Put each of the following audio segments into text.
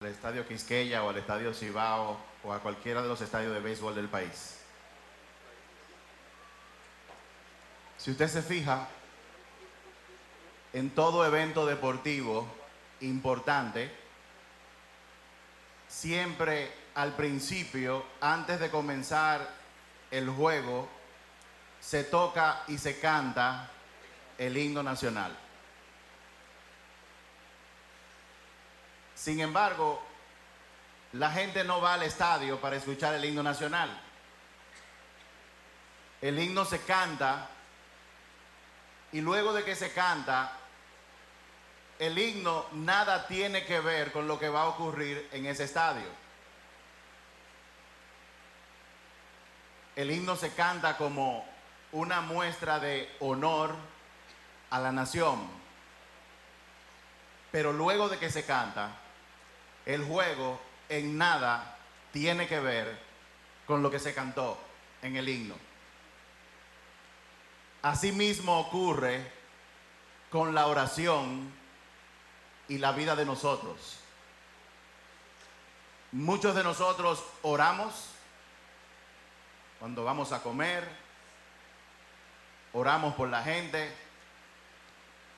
al estadio Quisqueya o al estadio Cibao o a cualquiera de los estadios de béisbol del país. Si usted se fija, en todo evento deportivo importante, siempre al principio, antes de comenzar el juego, se toca y se canta el himno nacional. Sin embargo, la gente no va al estadio para escuchar el himno nacional. El himno se canta y luego de que se canta, el himno nada tiene que ver con lo que va a ocurrir en ese estadio. El himno se canta como una muestra de honor a la nación. Pero luego de que se canta, el juego en nada tiene que ver con lo que se cantó en el himno. Asimismo ocurre con la oración y la vida de nosotros. Muchos de nosotros oramos cuando vamos a comer, oramos por la gente,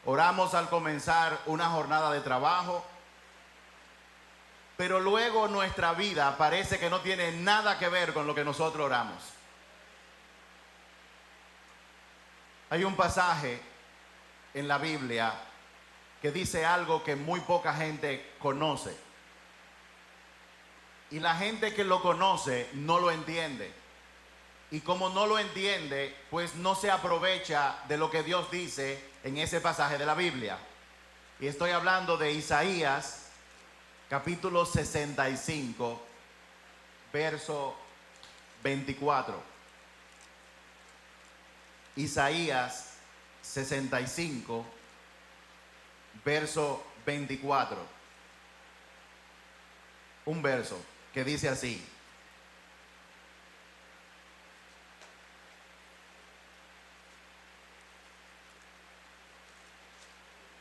oramos al comenzar una jornada de trabajo, pero luego nuestra vida parece que no tiene nada que ver con lo que nosotros oramos. Hay un pasaje en la Biblia que dice algo que muy poca gente conoce. Y la gente que lo conoce no lo entiende. Y como no lo entiende, pues no se aprovecha de lo que Dios dice en ese pasaje de la Biblia. Y estoy hablando de Isaías, capítulo 65, verso 24. Isaías 65, verso 24. Un verso que dice así: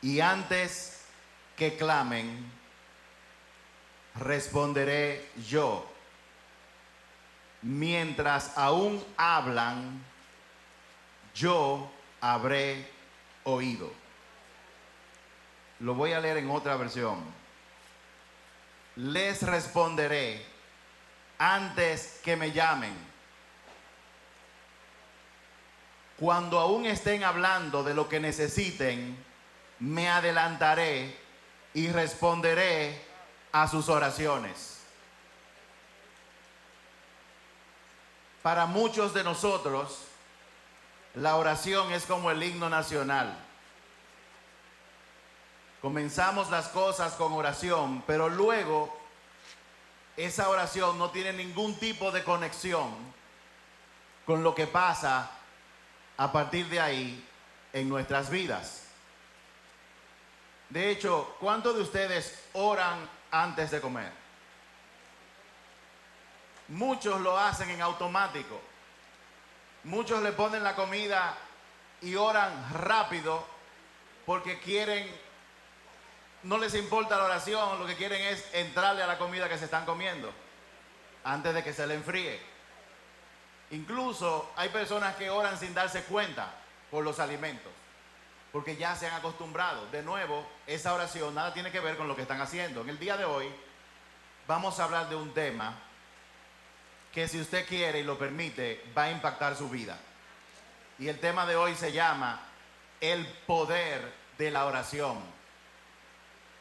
y antes que clamen, responderé yo. Mientras aún hablan, yo habré oído. Lo voy a leer en otra versión. Les responderé antes que me llamen. Cuando aún estén hablando de lo que necesiten, me adelantaré y responderé a sus oraciones. Para muchos de nosotros, la oración es como el himno nacional. Comenzamos las cosas con oración, pero luego esa oración no tiene ningún tipo de conexión con lo que pasa a partir de ahí en nuestras vidas. De hecho, ¿cuántos de ustedes oran antes de comer? Muchos lo hacen en automático. Muchos le ponen la comida y oran rápido porque no les importa la oración, lo que quieren es entrarle a la comida que se están comiendo antes de que se le enfríe. Incluso hay personas que oran sin darse cuenta por los alimentos, porque ya se han acostumbrado. De nuevo, esa oración nada tiene que ver con lo que están haciendo. En el día de hoy vamos a hablar de un tema que, si usted quiere y lo permite, va a impactar su vida. Y el tema de hoy se llama el poder de la oración.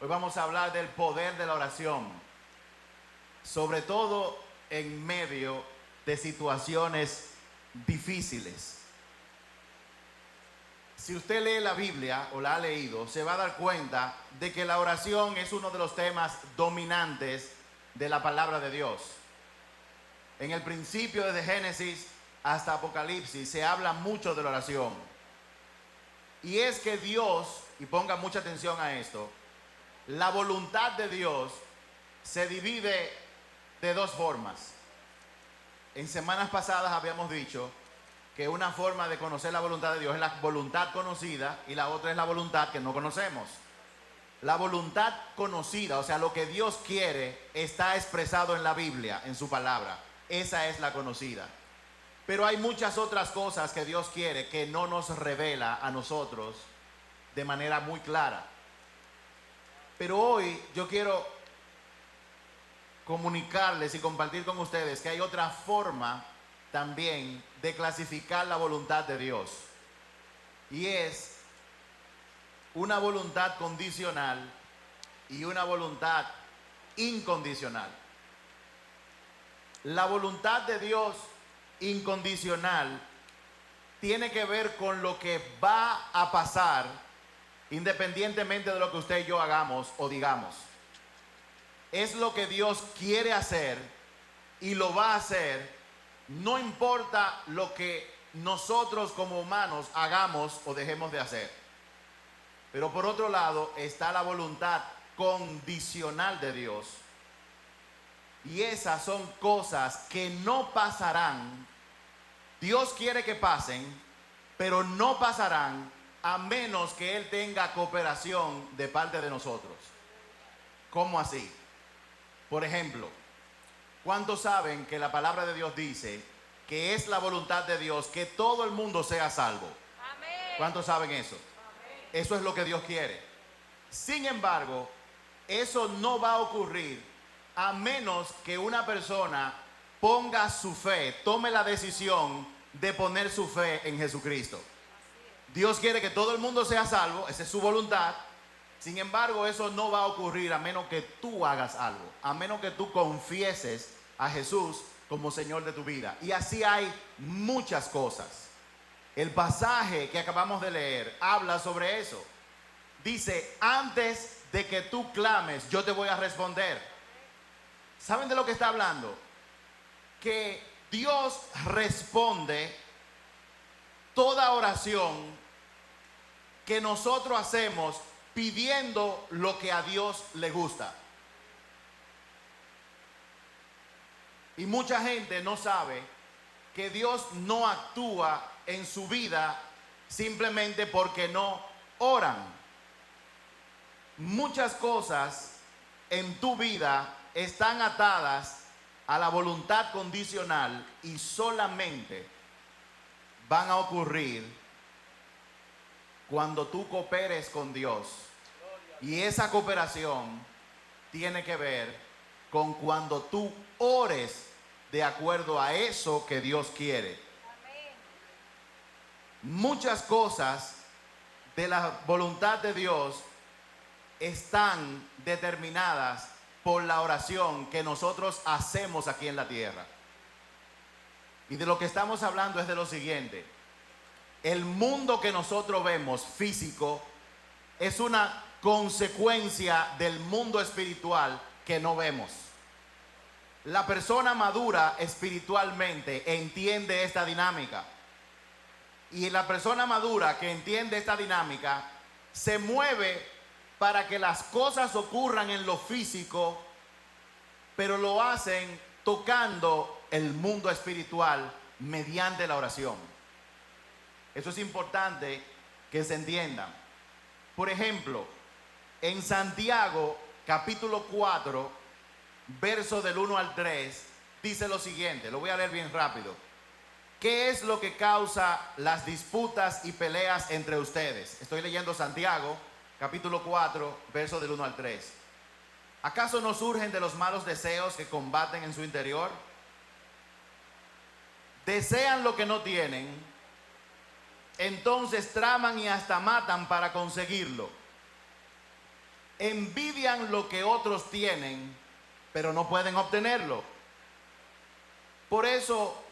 Hoy vamos a hablar del poder de la oración, sobre todo en medio de situaciones difíciles. Si usted lee la Biblia o la ha leído, se va a dar cuenta de que la oración es uno de los temas dominantes de la palabra de Dios. En el principio, desde Génesis hasta Apocalipsis, se habla mucho de la oración. Y es que Dios, y ponga mucha atención a esto, la voluntad de Dios se divide de dos formas. En semanas pasadas habíamos dicho que una forma de conocer la voluntad de Dios es la voluntad conocida y la otra es la voluntad que no conocemos. La voluntad conocida, o sea, lo que Dios quiere, está expresado en la Biblia, en su palabra. Esa es la conocida. Pero hay muchas otras cosas que Dios quiere que no nos revela a nosotros de manera muy clara. Pero hoy yo quiero comunicarles y compartir con ustedes que hay otra forma también de clasificar la voluntad de Dios. Y es una voluntad condicional y una voluntad incondicional. La voluntad de Dios incondicional tiene que ver con lo que va a pasar independientemente de lo que usted y yo hagamos o digamos. Es lo que Dios quiere hacer y lo va a hacer, no importa lo que nosotros como humanos hagamos o dejemos de hacer. Pero por otro lado está la voluntad condicional de Dios. Y esas son cosas que no pasarán. Dios quiere que pasen, pero no pasarán a menos que Él tenga cooperación de parte de nosotros. ¿Cómo así? Por ejemplo, ¿cuántos saben que la palabra de Dios dice que es la voluntad de Dios que todo el mundo sea salvo? Amén. ¿Cuántos saben eso? Amén. Eso es lo que Dios quiere. Sin embargo, eso no va a ocurrir a menos que una persona ponga su fe, tome la decisión de poner su fe en Jesucristo. Dios quiere que todo el mundo sea salvo, esa es su voluntad. Sin embargo, eso no va a ocurrir a menos que tú hagas algo, a menos que tú confieses a Jesús como Señor de tu vida. Y así hay muchas cosas. El pasaje que acabamos de leer habla sobre eso. Dice, antes de que tú clames, yo te voy a responder. ¿Saben de lo que está hablando? Que Dios responde toda oración que nosotros hacemos pidiendo lo que a Dios le gusta. Y mucha gente no sabe que Dios no actúa en su vida simplemente porque no oran. Muchas cosas en tu vida están atadas a la voluntad condicional y solamente van a ocurrir cuando tú cooperes con Dios. Y esa cooperación tiene que ver con cuando tú ores de acuerdo a eso que Dios quiere. Amén. Muchas cosas de la voluntad de Dios están determinadas por la oración que nosotros hacemos aquí en la tierra. Y de lo que estamos hablando es de lo siguiente. El mundo que nosotros vemos físico es una consecuencia del mundo espiritual que no vemos. La persona madura espiritualmente entiende esta dinámica. Y la persona madura que entiende esta dinámica se mueve para que las cosas ocurran en lo físico, pero lo hacen tocando el mundo espiritual mediante la oración. Eso es importante que se entienda. Por ejemplo, en Santiago capítulo 4, verso del 1 al 3, dice lo siguiente, lo voy a leer bien rápido. ¿Qué es lo que causa las disputas y peleas entre ustedes? Estoy leyendo Santiago capítulo 4, verso del 1 al 3. ¿Acaso no surgen de los malos deseos que combaten en su interior? Desean lo que no tienen, entonces traman y hasta matan para conseguirlo. Envidian lo que otros tienen, pero no pueden obtenerlo. Por eso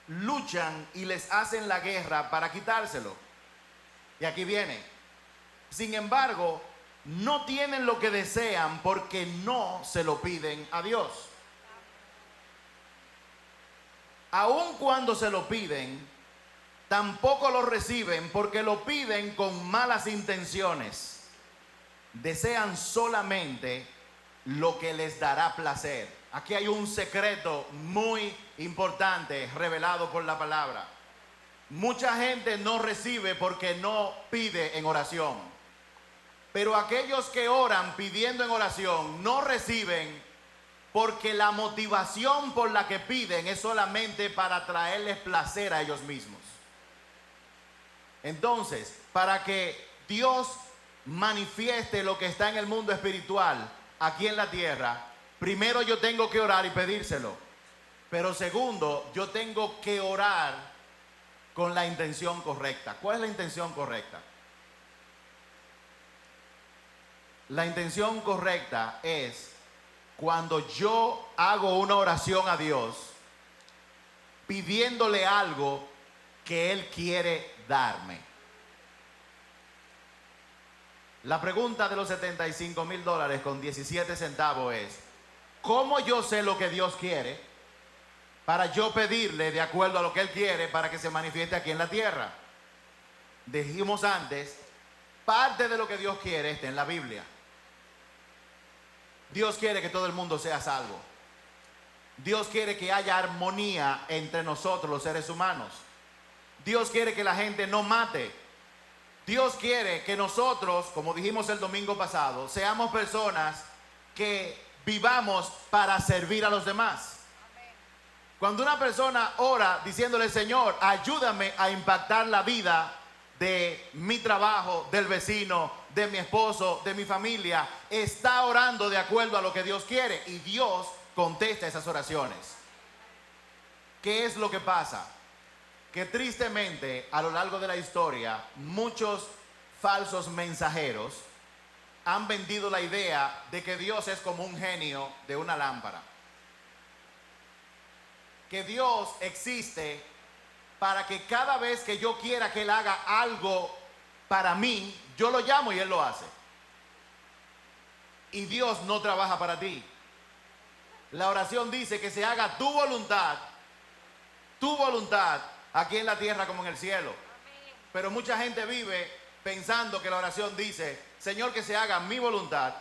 luchan y les hacen la guerra para quitárselo. Y aquí viene. Sin embargo, no tienen lo que desean porque no se lo piden a Dios. Aun cuando se lo piden, tampoco lo reciben porque lo piden con malas intenciones. Desean solamente lo que les dará placer. Aquí hay un secreto muy importante revelado por la palabra. Mucha gente no recibe porque no pide en oración. Pero aquellos que oran pidiendo en oración no reciben, porque la motivación por la que piden es solamente para traerles placer a ellos mismos. Entonces, para que Dios manifieste lo que está en el mundo espiritual aquí en la tierra, primero yo tengo que orar y pedírselo. Pero segundo, yo tengo que orar con la intención correcta. ¿Cuál es la intención correcta? La intención correcta es cuando yo hago una oración a Dios pidiéndole algo que Él quiere darme. La pregunta de los $75,000 con 17 centavos es: ¿cómo yo sé lo que Dios quiere para yo pedirle de acuerdo a lo que Él quiere para que se manifieste aquí en la tierra? Dijimos antes, parte de lo que Dios quiere está en la Biblia. Dios quiere que todo el mundo sea salvo. Dios quiere que haya armonía entre nosotros los seres humanos. Dios quiere que la gente no mate. Dios quiere que nosotros, como dijimos el domingo pasado, seamos personas que vivamos para servir a los demás. Cuando una persona ora diciéndole: Señor, ayúdame a impactar la vida de mi trabajo, del vecino, de mi esposo, de mi familia, está orando de acuerdo a lo que Dios quiere, y Dios contesta esas oraciones. ¿Qué es lo que pasa? Que tristemente a lo largo de la historia muchos falsos mensajeros han vendido la idea de que Dios es como un genio de una lámpara, que Dios existe para que cada vez que yo quiera que Él haga algo para mí, yo lo llamo y Él lo hace. Y Dios no trabaja para ti. La oración dice que se haga tu voluntad aquí en la tierra como en el cielo. Pero mucha gente vive pensando que la oración dice: Señor, que se haga mi voluntad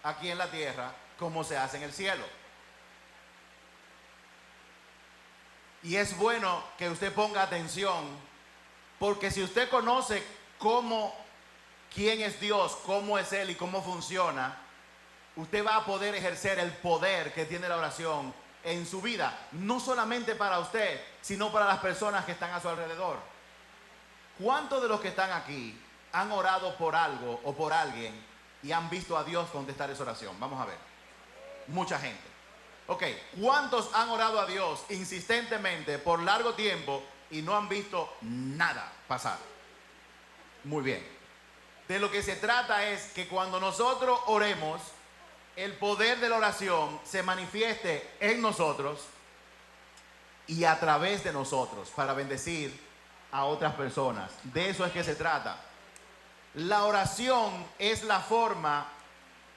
aquí en la tierra como se hace en el cielo. Y es bueno que usted ponga atención, porque si usted conoce quién es Dios, cómo es Él y cómo funciona, usted va a poder ejercer el poder que tiene la oración en su vida, no solamente para usted, sino para las personas que están a su alrededor. ¿Cuántos de los que están aquí han orado por algo o por alguien y han visto a Dios contestar esa oración? Vamos a ver. Mucha gente. Ok, ¿cuántos han orado a Dios insistentemente por largo tiempo y no han visto nada pasar? Muy bien. De lo que se trata es que cuando nosotros oremos, el poder de la oración se manifieste en nosotros y a través de nosotros para bendecir a otras personas. De eso es que se trata. La oración es la forma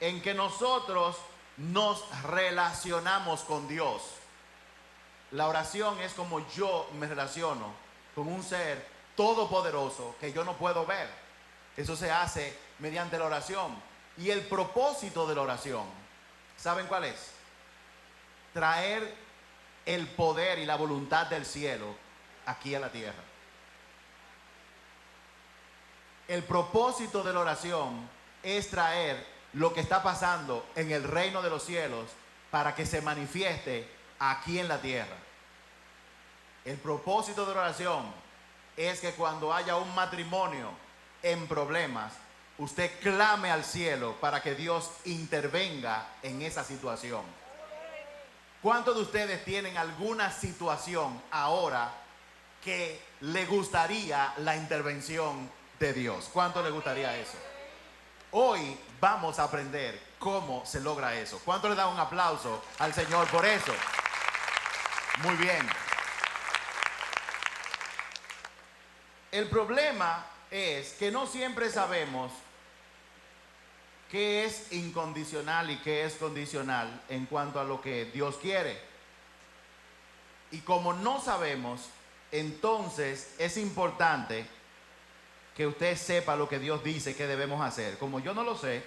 en que nosotros nos relacionamos con Dios. La oración es como yo me relaciono con un ser todopoderoso que yo no puedo ver. Eso se hace mediante la oración. Y el propósito de la oración, ¿saben cuál es? Traer el poder y la voluntad del cielo aquí a la tierra. El propósito de la oración es traer lo que está pasando en el reino de los cielos para que se manifieste aquí en la tierra. El propósito de la oración es que cuando haya un matrimonio en problemas, usted clame al cielo para que Dios intervenga en esa situación. ¿Cuántos de ustedes tienen alguna situación ahora que le gustaría la intervención de Dios? ¿Cuánto le gustaría eso? Hoy vamos a aprender cómo se logra eso. ¿Cuánto le da un aplauso al Señor por eso? Muy bien. El problema es que no siempre sabemos qué es incondicional y qué es condicional en cuanto a lo que Dios quiere. Y como no sabemos, entonces es importante que usted sepa lo que Dios dice que debemos hacer. Como yo no lo sé,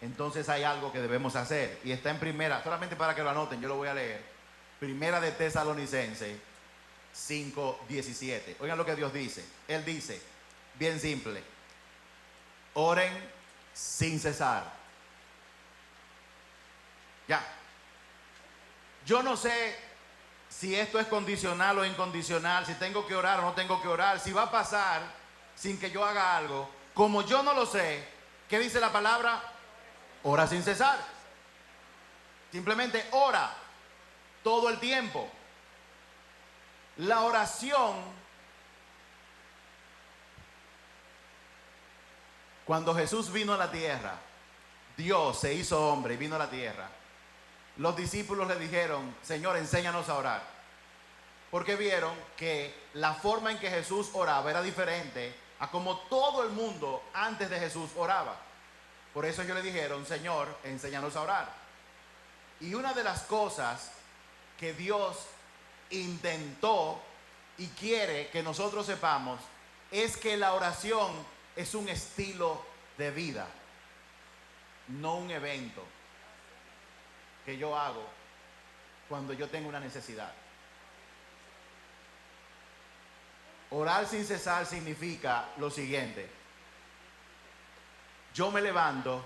entonces hay algo que debemos hacer. Y está en primera, solamente para que lo anoten, yo lo voy a leer. Primera de Tesalonicenses 5:17. Oigan lo que Dios dice. Él dice: bien simple. Oren sin cesar. Ya. Yo no sé si esto es condicional o incondicional, si tengo que orar o no tengo que orar, si va a pasar sin que yo haga algo. Como yo no lo sé, ¿qué dice la palabra? Ora sin cesar. Simplemente ora todo el tiempo. La oración, cuando Jesús vino a la tierra, Dios se hizo hombre y vino a la tierra. Los discípulos le dijeron: Señor, enséñanos a orar. Porque vieron que la forma en que Jesús oraba era diferente a como todo el mundo antes de Jesús oraba. Por eso ellos le dijeron: Señor, enséñanos a orar. Y una de las cosas que Dios intentó y quiere que nosotros sepamos es que la oración es un estilo de vida, no un evento que yo hago cuando yo tengo una necesidad. Orar sin cesar significa lo siguiente: yo me levanto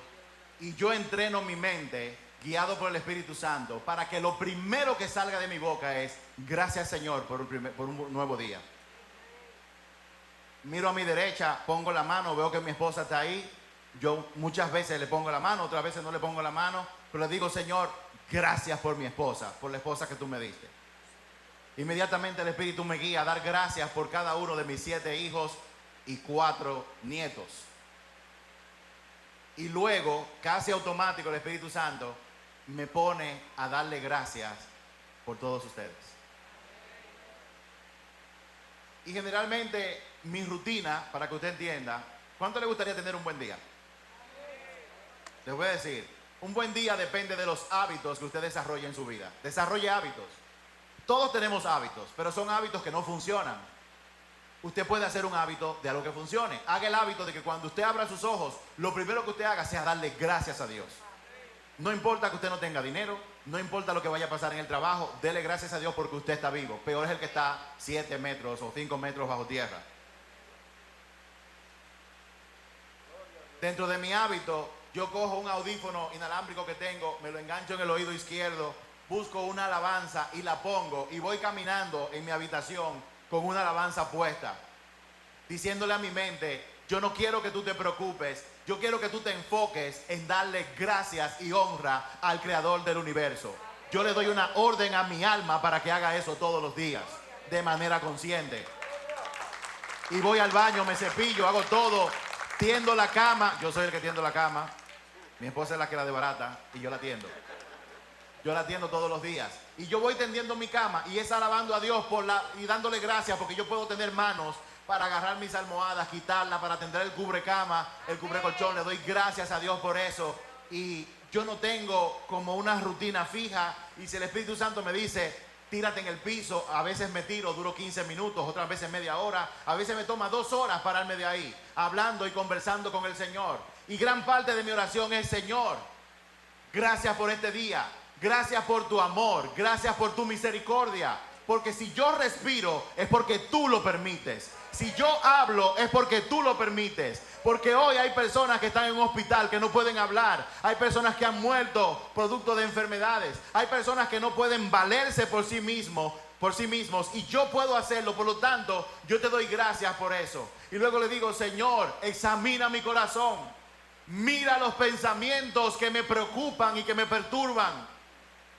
y yo entreno mi mente, guiado por el Espíritu Santo, para que lo primero que salga de mi boca es: gracias, Señor, por un nuevo día. Miro a mi derecha, pongo la mano, veo que mi esposa está ahí. Yo muchas veces le pongo la mano, otras veces no le pongo la mano, pero le digo: Señor, gracias por mi esposa, por la esposa que tú me diste. Inmediatamente el Espíritu me guía a dar gracias por cada uno de mis 7 hijos y 4 nietos. Y luego, casi automático, el Espíritu Santo me pone a darle gracias por todos ustedes. Y generalmente mi rutina, para que usted entienda, ¿cuánto le gustaría tener un buen día? Les voy a decir, un buen día depende de los hábitos que usted desarrolle en su vida. Desarrolle hábitos. Todos tenemos hábitos, pero son hábitos que no funcionan. Usted puede hacer un hábito de algo que funcione. Haga el hábito de que cuando usted abra sus ojos, lo primero que usted haga sea darle gracias a Dios. No importa que usted no tenga dinero, no importa lo que vaya a pasar en el trabajo, dele gracias a Dios porque usted está vivo. Peor es el que está 7 metros o 5 metros bajo tierra. Dentro de mi hábito, yo cojo un audífono inalámbrico que tengo, me lo engancho en el oído izquierdo, busco una alabanza y la pongo y voy caminando en mi habitación con una alabanza puesta, diciéndole a mi mente: yo no quiero que tú te preocupes, yo quiero que tú te enfoques en darle gracias y honra al Creador del universo. Yo le doy una orden a mi alma para que haga eso todos los días, de manera consciente. Y voy al baño, me cepillo, hago todo, tiendo la cama. Yo soy el que tiendo la cama. Mi esposa es la que la desbarata y yo la tiendo. Yo la atiendo todos los días. Y yo voy tendiendo mi cama y es alabando a Dios y dándole gracias porque yo puedo tener manos para agarrar mis almohadas, quitarlas, para tender el cubrecama, el cubrecolchón. Le doy gracias a Dios por eso. Y yo no tengo como una rutina fija. Y si el Espíritu Santo me dice: tírate en el piso, a veces me tiro, duro 15 minutos, otras veces media hora. A veces me toma 2 horas pararme de ahí, hablando y conversando con el Señor. Y gran parte de mi oración es: Señor, gracias por este día. Gracias por tu amor, gracias por tu misericordia, porque si yo respiro es porque tú lo permites. Si yo hablo es porque tú lo permites. Porque hoy hay personas que están en un hospital que no pueden hablar. Hay personas que han muerto producto de enfermedades. Hay personas que no pueden valerse por sí mismos. Y yo puedo hacerlo. Por lo tanto, yo te doy gracias por eso. Y luego le digo: Señor, examina mi corazón. Mira los pensamientos que me preocupan y que me perturban.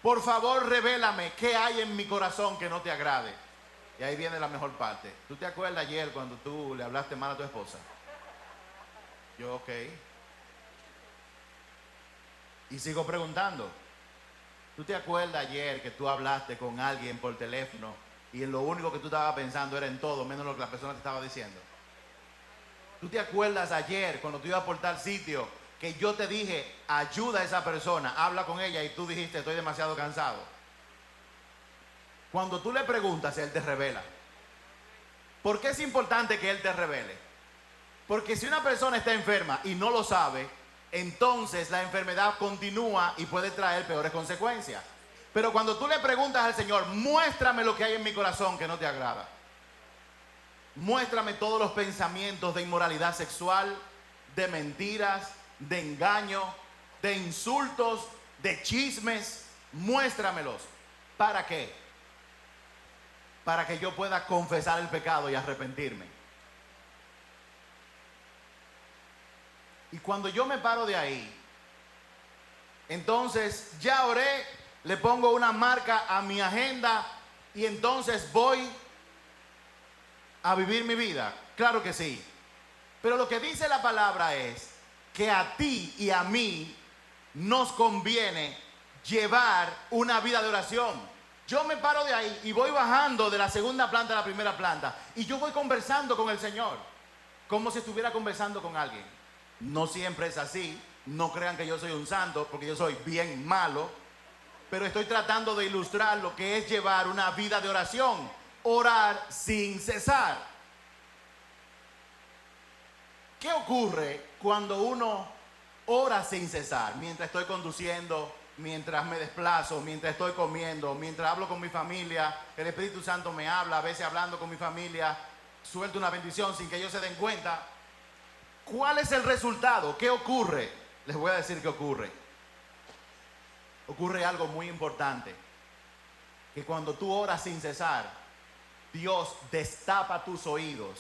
Por favor, revélame qué hay en mi corazón que no te agrade. Y ahí viene la mejor parte. ¿Tú te acuerdas ayer cuando tú le hablaste mal a tu esposa? Yo, ok. Y sigo preguntando. ¿Tú te acuerdas ayer que tú hablaste con alguien por teléfono y en lo único que tú estabas pensando era en todo, menos lo que la persona te estaba diciendo? ¿Tú te acuerdas ayer cuando tú ibas por tal sitio que yo te dije: ayuda a esa persona, habla con ella, y tú dijiste: estoy demasiado cansado? Cuando tú le preguntas, Él te revela. ¿Por qué es importante que Él te revele? Porque si una persona está enferma y no lo sabe, entonces la enfermedad continúa y puede traer peores consecuencias. Pero cuando tú le preguntas al Señor: muéstrame lo que hay en mi corazón que no te agrada, Muéstrame todos los pensamientos de inmoralidad sexual, de mentiras, de engaño, de insultos, de chismes. Muéstramelos. ¿Para qué? Para que yo pueda confesar el pecado y arrepentirme. Y cuando yo me paro de ahí, entonces ya oré, le pongo una marca a mi agenda y entonces voy a vivir mi vida. Claro que sí. Pero lo que dice la palabra es que a ti y a mí nos conviene llevar una vida de oración. Yo me paro de ahí y voy bajando de la segunda planta a la primera planta y yo voy conversando con el Señor como si estuviera conversando con alguien. No siempre es así. No crean que yo soy un santo, porque yo soy bien malo, pero estoy tratando de ilustrar lo que es llevar una vida de oración. Orar sin cesar. ¿Qué ocurre cuando uno ora sin cesar? Mientras estoy conduciendo, mientras me desplazo, mientras estoy comiendo, mientras hablo con mi familia, el Espíritu Santo me habla, a veces hablando con mi familia, suelto una bendición sin que ellos se den cuenta. ¿Cuál es el resultado? ¿Qué ocurre? Les voy a decir qué ocurre. Ocurre algo muy importante. Que cuando tú oras sin cesar, Dios destapa tus oídos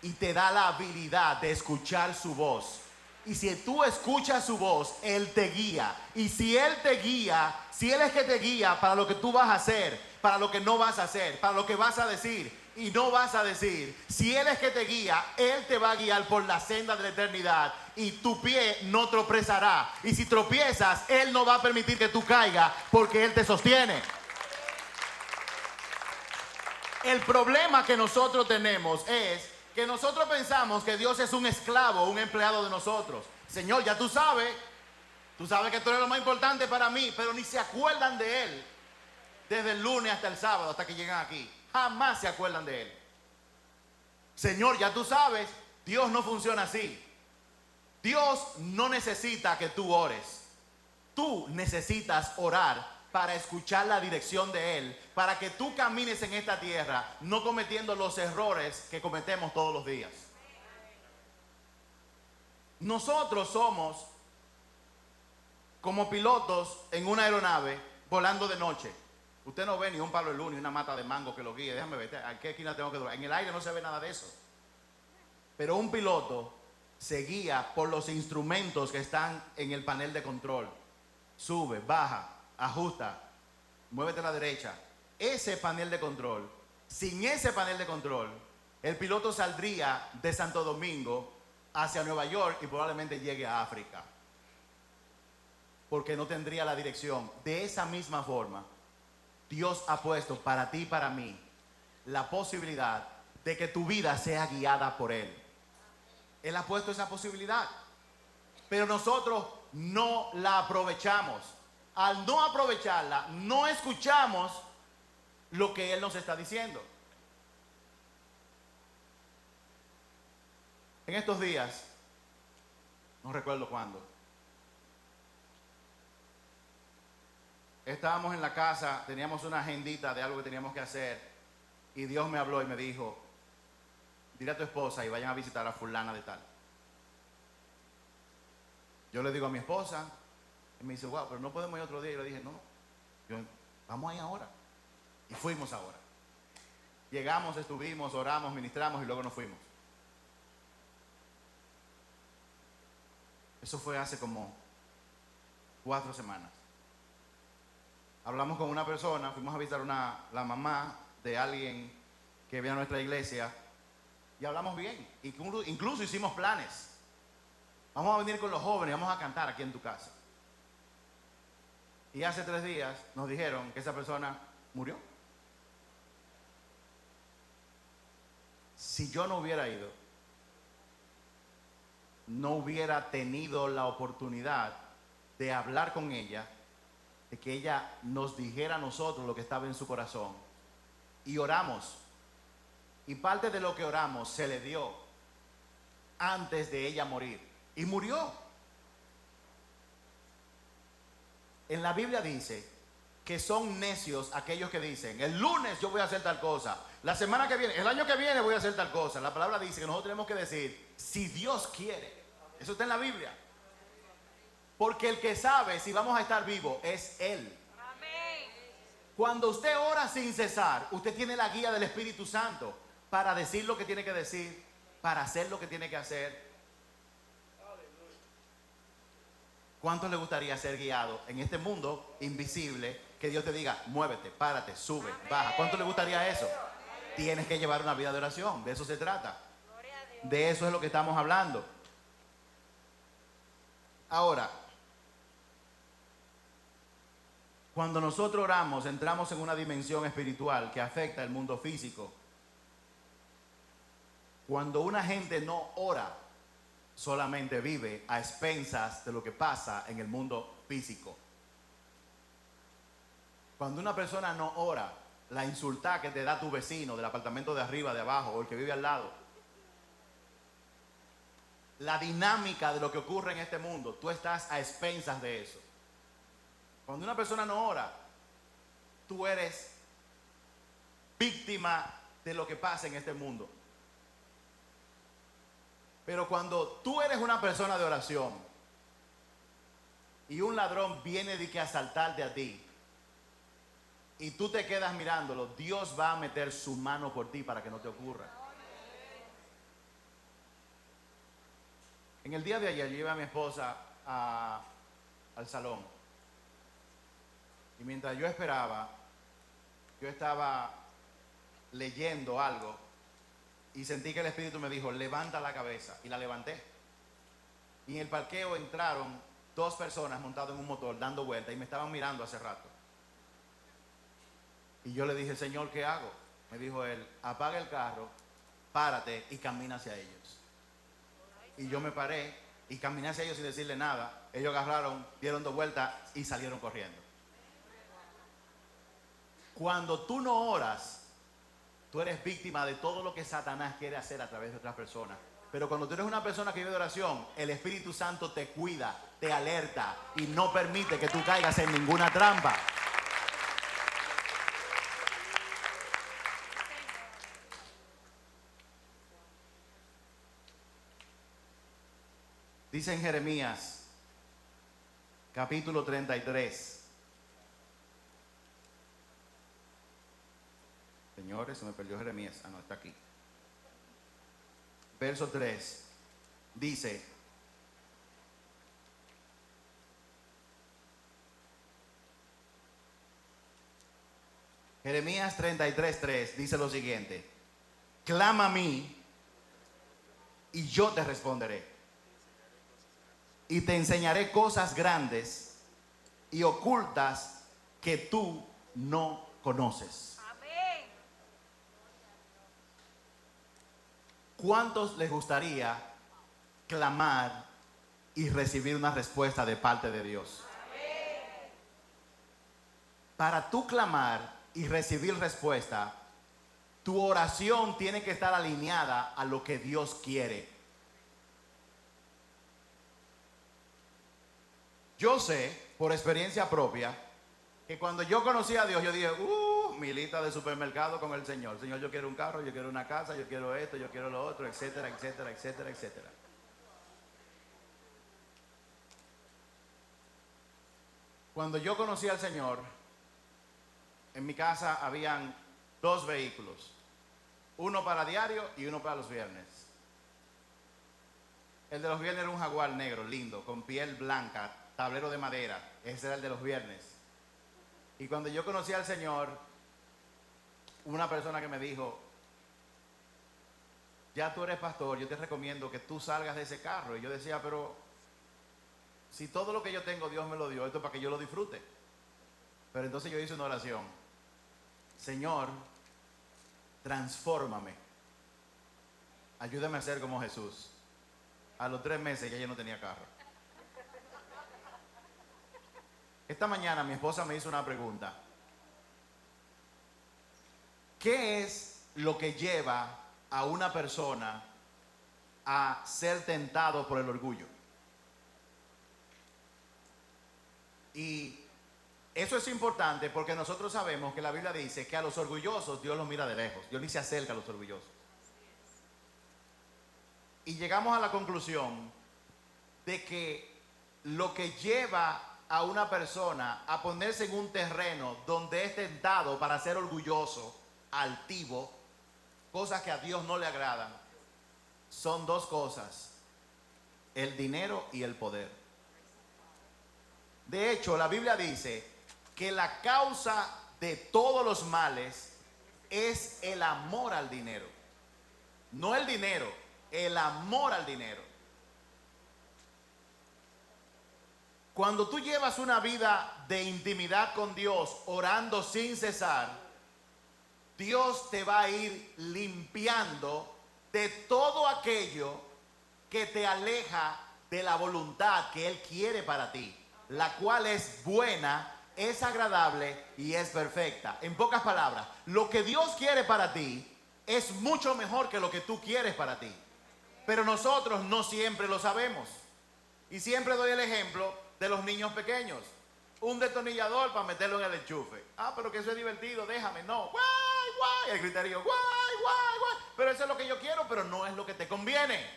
y te da la habilidad de escuchar su voz. Y si tú escuchas su voz, Él te guía. Y si Él te guía, si Él es que te guía para lo que tú vas a hacer, para lo que no vas a hacer, para lo que vas a decir y no vas a decir, si Él es que te guía, Él te va a guiar por la senda de la eternidad y tu pie no tropezará. Y si tropiezas, Él no va a permitir que tú caigas porque Él te sostiene. El problema que nosotros tenemos es que nosotros pensamos que Dios es un esclavo, un empleado de nosotros. Señor, ya tú sabes que tú eres lo más importante para mí, pero ni se acuerdan de Él desde el lunes hasta el sábado, hasta que llegan aquí. Jamás se acuerdan de Él. Señor, ya tú sabes, Dios no funciona así. Dios no necesita que tú ores. Tú necesitas orar para escuchar la dirección de Él, para que tú camines en esta tierra, no cometiendo los errores que cometemos todos los días. Nosotros somos como pilotos en una aeronave volando de noche. Usted no ve ni un palo de luz ni una mata de mango que lo guíe. Déjame ver, ¿a qué esquina tengo que doblar? En el aire no se ve nada de eso. Pero un piloto se guía por los instrumentos que están en el panel de control. Sube, baja, ajusta, muévete a la derecha. Ese panel de control, sin ese panel de control, el piloto saldría de Santo Domingo hacia Nueva York y probablemente llegue a África, porque no tendría la dirección. De esa misma forma, Dios ha puesto para ti y para mí la posibilidad de que tu vida sea guiada por Él. Él ha puesto esa posibilidad, pero nosotros no la aprovechamos. Al no aprovecharla, no escuchamos lo que Él nos está diciendo. En estos días, no recuerdo cuándo, estábamos en la casa, teníamos una agendita de algo que teníamos que hacer y Dios me habló y me dijo: dile a tu esposa y vayan a visitar a fulana de tal. Yo le digo a mi esposa y me dice: wow, pero no podemos ir otro día. Y le dije: no, vamos ahí ahora. Y fuimos ahora. Llegamos, estuvimos, oramos, ministramos y luego nos fuimos. Eso fue hace como 4 semanas. Hablamos con una persona, fuimos a visitar la mamá de alguien que viene a nuestra iglesia y hablamos bien. Incluso hicimos planes. Vamos a venir con los jóvenes, vamos a cantar aquí en tu casa. Y hace 3 días nos dijeron que esa persona murió. Si yo no hubiera ido, no hubiera tenido la oportunidad de hablar con ella, de que ella nos dijera a nosotros lo que estaba en su corazón. Y oramos. Y parte de lo que oramos se le dio antes de ella morir. Y murió. En la Biblia dice que son necios aquellos que dicen, el lunes yo voy a hacer tal cosa, la semana que viene, el año que viene voy a hacer tal cosa. La palabra dice que nosotros tenemos que decir, si Dios quiere. Eso está en la Biblia. Porque el que sabe si vamos a estar vivos es Él. Cuando usted ora sin cesar, usted tiene la guía del Espíritu Santo para decir lo que tiene que decir, para hacer lo que tiene que hacer. ¿Cuánto le gustaría ser guiado en este mundo invisible? Que Dios te diga, muévete, párate, sube, baja. ¿Cuánto le gustaría eso? Tienes que llevar una vida de oración, de eso se trata. De eso es lo que estamos hablando. Ahora, cuando nosotros oramos, entramos en una dimensión espiritual que afecta el mundo físico. Cuando una gente no ora, solamente vive a expensas de lo que pasa en el mundo físico. Cuando una persona no ora, la insulta que te da tu vecino del apartamento de arriba, de abajo, o el que vive al lado, la dinámica de lo que ocurre en este mundo, tú estás a expensas de eso. Cuando una persona no ora, tú eres víctima de lo que pasa en este mundo. Pero cuando tú eres una persona de oración y un ladrón viene de que asaltarte a ti y tú te quedas mirándolo, Dios va a meter su mano por ti para que no te ocurra. En el día de ayer llevé a mi esposa al salón y mientras yo esperaba, yo estaba leyendo algo y sentí que el Espíritu me dijo, levanta la cabeza, y la levanté. Y en el parqueo entraron dos personas montadas en un motor dando vueltas y me estaban mirando hace rato. Y yo le dije, Señor, ¿qué hago? Me dijo él, apaga el carro, párate y camina hacia ellos. Y yo me paré y caminé hacia ellos sin decirle nada. Ellos agarraron, dieron dos vueltas y salieron corriendo. Cuando tú no oras, tú eres víctima de todo lo que Satanás quiere hacer a través de otras personas. Pero cuando tú eres una persona que vive de oración, el Espíritu Santo te cuida, te alerta y no permite que tú caigas en ninguna trampa. Dice en Jeremías, capítulo 33. Señores, se me perdió Jeremías. Ah, no, está aquí. Verso 3. Dice, Jeremías 33:3 dice lo siguiente: clama a mí y yo te responderé y te enseñaré cosas grandes y ocultas que tú no conoces. ¿Cuántos les gustaría clamar y recibir una respuesta de parte de Dios? Para tú clamar y recibir respuesta, tu oración tiene que estar alineada a lo que Dios quiere. Yo sé, por experiencia propia, que cuando yo conocí a Dios, yo dije, mi lista de supermercado con el Señor. Señor, yo quiero un carro, yo quiero una casa, yo quiero esto, yo quiero lo otro, etcétera, etcétera, etcétera, etcétera. Cuando yo conocí al Señor, en mi casa habían dos vehículos. Uno para diario y uno para los viernes. El de los viernes era un Jaguar negro, lindo, con piel blanca, tablero de madera. Ese era el de los viernes. Y cuando yo conocí al Señor, una persona que me dijo, ya tú eres pastor, yo te recomiendo que tú salgas de ese carro. Y yo decía, pero si todo lo que yo tengo Dios me lo dio, esto es para que yo lo disfrute. Pero entonces yo hice una oración: Señor, transfórmame, ayúdame a ser como Jesús. A los 3 meses ya yo no tenía carro. Esta mañana mi esposa me hizo una pregunta: ¿qué es lo que lleva a una persona a ser tentado por el orgullo? Y Eso es importante porque nosotros sabemos que la Biblia dice que a los orgullosos Dios los mira de lejos. Dios ni se acerca a los orgullosos. Y llegamos a la conclusión de que lo que lleva a una persona a ponerse en un terreno donde es tentado para ser orgulloso, altivo, cosas que a Dios no le agradan, son dos cosas: el dinero y el poder. De hecho, la Biblia dice que la causa de todos los males es el amor al dinero. No el dinero, el amor al dinero. Cuando tú llevas una vida de intimidad con Dios, orando sin cesar, Dios te va a ir limpiando de todo aquello que te aleja de la voluntad que Él quiere para ti, la cual es buena, es agradable y es perfecta. En pocas palabras, lo que Dios quiere para ti es mucho mejor que lo que tú quieres para ti. Pero nosotros no siempre lo sabemos. Y siempre doy el ejemplo de los niños pequeños. Un destornillador para meterlo en el enchufe. Ah, pero que eso es divertido, déjame. No, guay, guay. El griterío, guay, guay, guay. Pero eso es lo que yo quiero, pero no es lo que te conviene.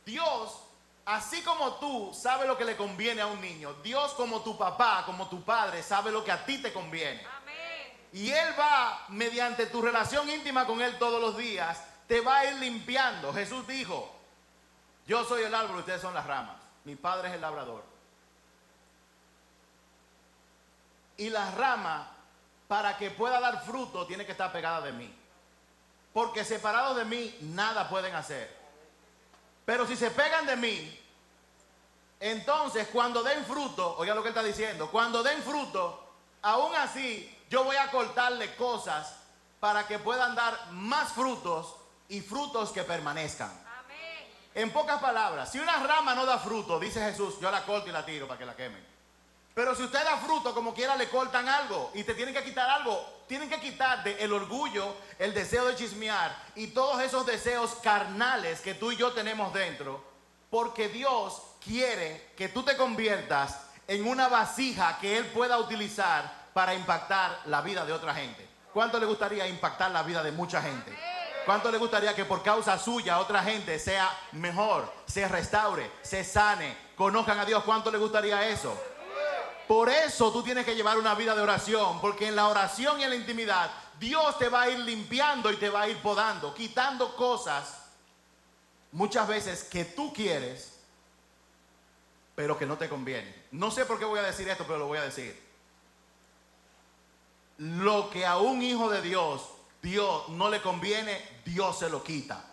Dios, así como tú sabes lo que le conviene a un niño, Dios como tu papá, como tu padre, sabe lo que a ti te conviene. Amén. Y Él va, mediante tu relación íntima con Él todos los días, te va a ir limpiando. Jesús dijo: yo soy el árbol, ustedes son las ramas. Mi padre es el labrador. Y la rama, para que pueda dar fruto, tiene que estar pegada de mí. Porque separados de mí, nada pueden hacer. Pero si se pegan de mí, entonces cuando den fruto, oiga lo que él está diciendo, cuando den fruto, aún así yo voy a cortarle cosas para que puedan dar más frutos y frutos que permanezcan. Amén. En pocas palabras, si una rama no da fruto, dice Jesús, yo la corto y la tiro para que la quemen. Pero si usted da fruto, como quiera le cortan algo y te tienen que quitar algo. Tienen que quitarte el orgullo, el deseo de chismear y todos esos deseos carnales que tú y yo tenemos dentro. Porque Dios quiere que tú te conviertas en una vasija que Él pueda utilizar para impactar la vida de otra gente. ¿Cuánto le gustaría impactar la vida de mucha gente? ¿Cuánto le gustaría que por causa suya otra gente sea mejor, se restaure, se sane, conozcan a Dios? ¿Cuánto le gustaría eso? Por eso tú tienes que llevar una vida de oración, porque en la oración y en la intimidad Dios te va a ir limpiando y te va a ir podando, quitando cosas muchas veces que tú quieres, pero que no te conviene. No sé por qué voy a decir esto, pero lo voy a decir. Lo que a un hijo de Dios no le conviene, Dios se lo quita.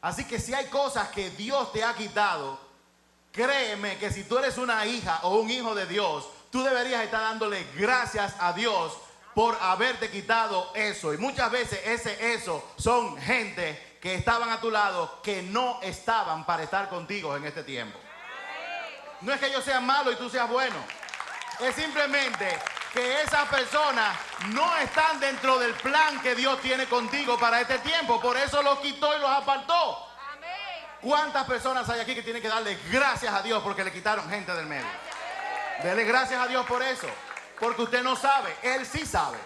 Así que si hay cosas que Dios te ha quitado, créeme que si tú eres una hija o un hijo de Dios, tú deberías estar dándole gracias a Dios por haberte quitado eso. Y muchas veces eso son gente que estaban a tu lado, que no estaban para estar contigo en este tiempo. No es que ellos sean malos y tú seas bueno. Es simplemente que esas personas no están dentro del plan que Dios tiene contigo para este tiempo. Por eso los quitó y los apartó. ¿Cuántas personas hay aquí que tienen que darle gracias a Dios porque le quitaron gente del medio? Dele gracias a Dios por eso. Porque usted no sabe, Él sí sabe.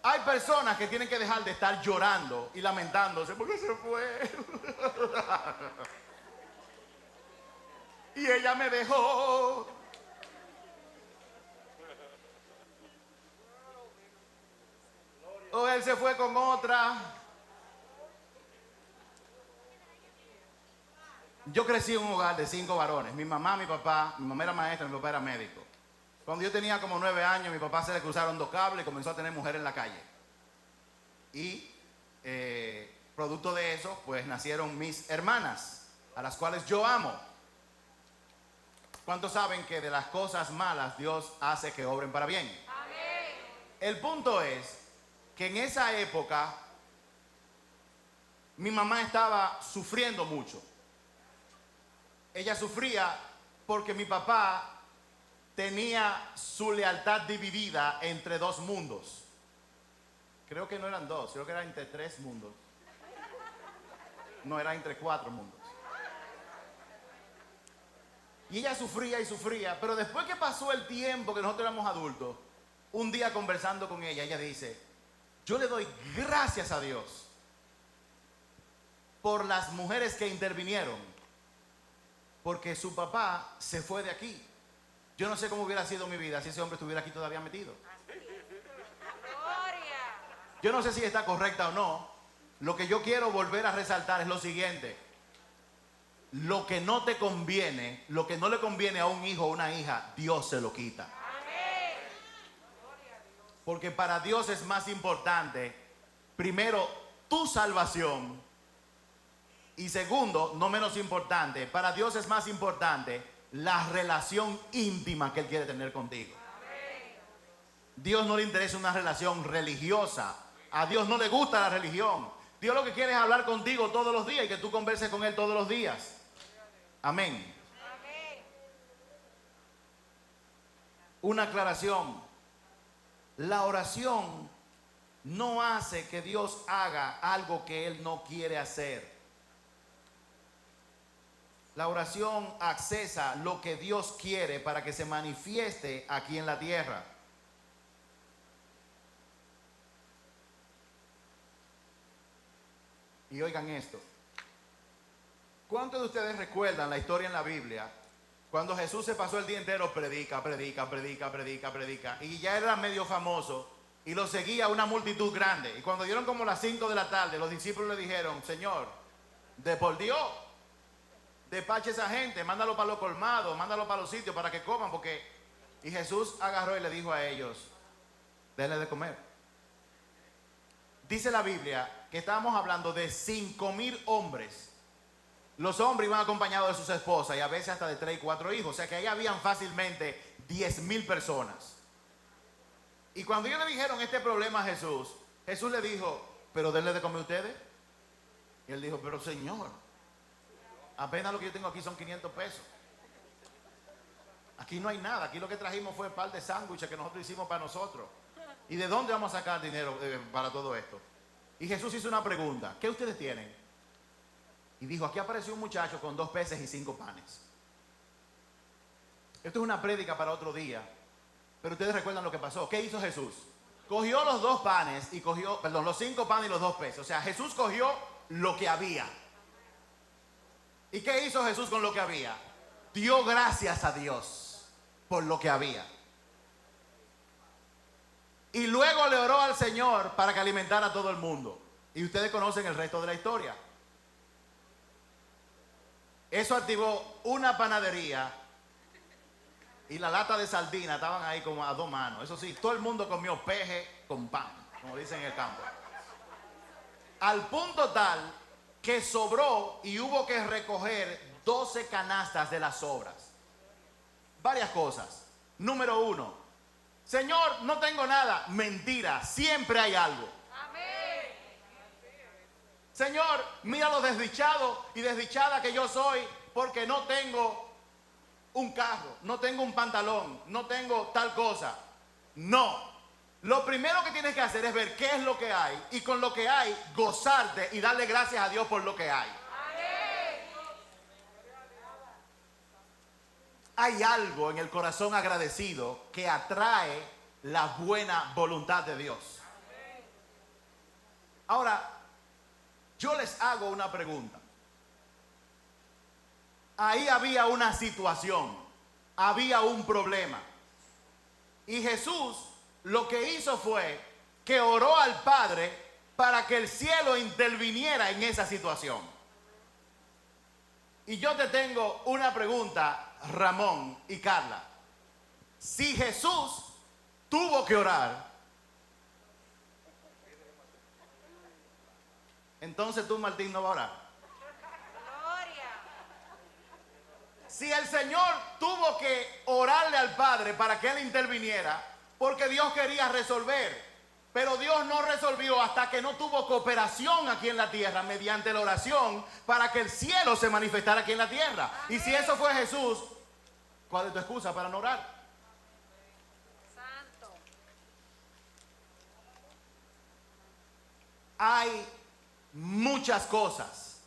Hay personas que tienen que dejar de estar llorando y lamentándose porque se fue. Y ella me dejó. O él se fue con otra. Yo crecí en un hogar de 5 varones. Mi mamá, mi papá, mi mamá era maestra, mi papá era médico. Cuando yo tenía como 9 años, mi papá se le cruzaron 2 cables y comenzó a tener mujer en la calle. Y producto de eso, pues nacieron mis hermanas, a las cuales yo amo. ¿Cuántos saben que de las cosas malas Dios hace que obren para bien? Amén. El punto es que en esa época mi mamá estaba sufriendo mucho. Ella sufría porque mi papá tenía su lealtad dividida entre 2 mundos. Creo que no eran 2, creo que era entre 3 mundos. No, era entre 4 mundos. Y ella sufría y sufría, pero después que pasó el tiempo que nosotros éramos adultos, un día conversando con ella dice, yo le doy gracias a Dios por las mujeres que intervinieron, porque su papá se fue de aquí. Yo no sé cómo hubiera sido mi vida si ese hombre estuviera aquí todavía metido. Yo no sé si está correcta o no. Lo que yo quiero volver a resaltar es lo siguiente. Lo que no te conviene, lo que no le conviene a un hijo o una hija, Dios se lo quita. Porque para Dios es más importante, primero, tu salvación. Y segundo, no menos importante, para Dios es más importante la relación íntima que Él quiere tener contigo. Dios no le interesa una relación religiosa. A Dios no le gusta la religión. Dios lo que quiere es hablar contigo todos los días y que tú converses con Él todos los días. Amén. Una aclaración. La oración no hace que Dios haga algo que Él no quiere hacer. La oración accesa lo que Dios quiere para que se manifieste aquí en la tierra. Y oigan esto. ¿Cuántos de ustedes recuerdan la historia en la Biblia cuando Jesús se pasó el día entero predica y ya era medio famoso y lo seguía una multitud grande? Y cuando dieron como las 5 de la tarde, los discípulos le dijeron, Señor, de por Dios, despache esa gente, mándalo para los colmados, mándalo para los sitios para que coman, porque... Y Jesús agarró y le dijo a ellos, denle de comer. Dice la Biblia que estábamos hablando de 5,000 hombres. Los hombres iban acompañados de sus esposas y a veces hasta de 3 y 4 hijos. O sea que ahí habían fácilmente 10,000 personas. Y cuando ellos le dijeron este problema a Jesús, Jesús le dijo, pero denle de comer a ustedes. Y él dijo, pero Señor, apenas lo que yo tengo aquí son 500 pesos. Aquí no hay nada. Aquí lo que trajimos fue un par de sándwiches que nosotros hicimos para nosotros. ¿Y de dónde vamos a sacar dinero para todo esto? Y Jesús hizo una pregunta. ¿Qué ustedes tienen? Y dijo, aquí apareció un muchacho con 2 peces y 5 panes. Esto es una prédica para otro día. Pero ustedes recuerdan lo que pasó. ¿Qué hizo Jesús? Cogió los 2 panes y cogió, perdón, los 5 panes y los 2 peces. O sea, Jesús cogió lo que había. ¿Y qué hizo Jesús con lo que había? Dio gracias a Dios por lo que había. Y luego le oró al Señor para que alimentara a todo el mundo. Y ustedes conocen el resto de la historia. Eso activó una panadería y la lata de sardina estaban ahí como a 2 manos. Eso sí, todo el mundo comió peje con pan, como dicen en el campo. Al punto tal que sobró y hubo que recoger 12 canastas de las sobras. Varias cosas. Número 1, Señor, no tengo nada. Mentira, siempre hay algo. Señor, mira lo desdichado y desdichada que yo soy porque no tengo un carro, no tengo un pantalón, no tengo tal cosa. No. Lo primero que tienes que hacer es ver qué es lo que hay y con lo que hay gozarte y darle gracias a Dios por lo que hay. Hay algo en el corazón agradecido que atrae la buena voluntad de Dios. Ahora, yo les hago una pregunta. Ahí había una situación, había un problema. Y Jesús lo que hizo fue que oró al Padre para que el cielo interviniera en esa situación. Y yo te tengo una pregunta, Ramón y Carla. Si Jesús tuvo que orar, entonces tú, Martín, no vas a orar. Gloria. Si el Señor tuvo que orarle al Padre para que Él interviniera, porque Dios quería resolver, pero Dios no resolvió hasta que no tuvo cooperación aquí en la tierra mediante la oración para que el cielo se manifestara aquí en la tierra. Amén. Y si eso fue Jesús, ¿cuál es tu excusa para no orar? Santo. Hay muchas cosas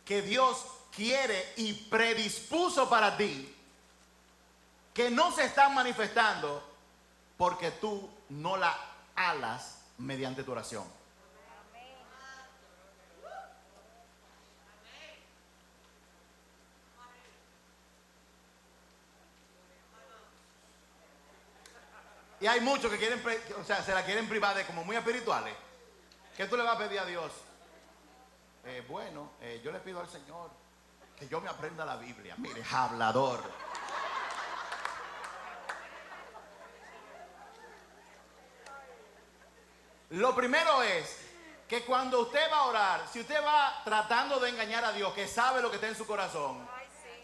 que Dios quiere y predispuso para ti, que no se están manifestando porque tú no la alas mediante tu oración. Y hay muchos que quieren, o sea, se la quieren privar de como muy espirituales. ¿Qué tú le vas a pedir a Dios? Yo le pido al Señor que yo me aprenda la Biblia. Mire, hablador. Lo primero es que cuando usted va a orar, si usted va tratando de engañar a Dios, que sabe lo que está en su corazón,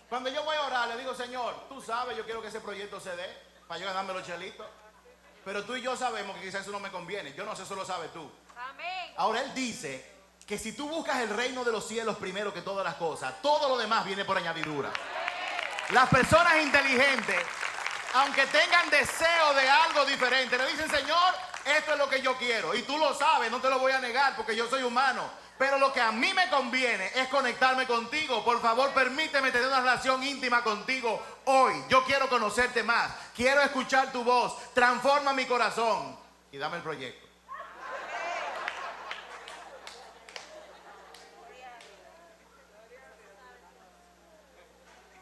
cuando yo voy a orar, le digo, Señor, tú sabes, yo quiero que ese proyecto se dé, para yo ganarme los chelitos. Pero tú y yo sabemos que quizás eso no me conviene. Yo no sé, eso lo sabes tú. Amén. Ahora Él dice que si tú buscas el reino de los cielos primero que todas las cosas, todo lo demás viene por añadidura. Las personas inteligentes, aunque tengan deseo de algo diferente, le dicen, Señor, esto es lo que yo quiero. Y tú lo sabes, no te lo voy a negar porque yo soy humano. Pero lo que a mí me conviene es conectarme contigo. Por favor, permíteme tener una relación íntima contigo hoy. Yo quiero conocerte más. Quiero escuchar tu voz. Transforma mi corazón. Y dame el proyecto.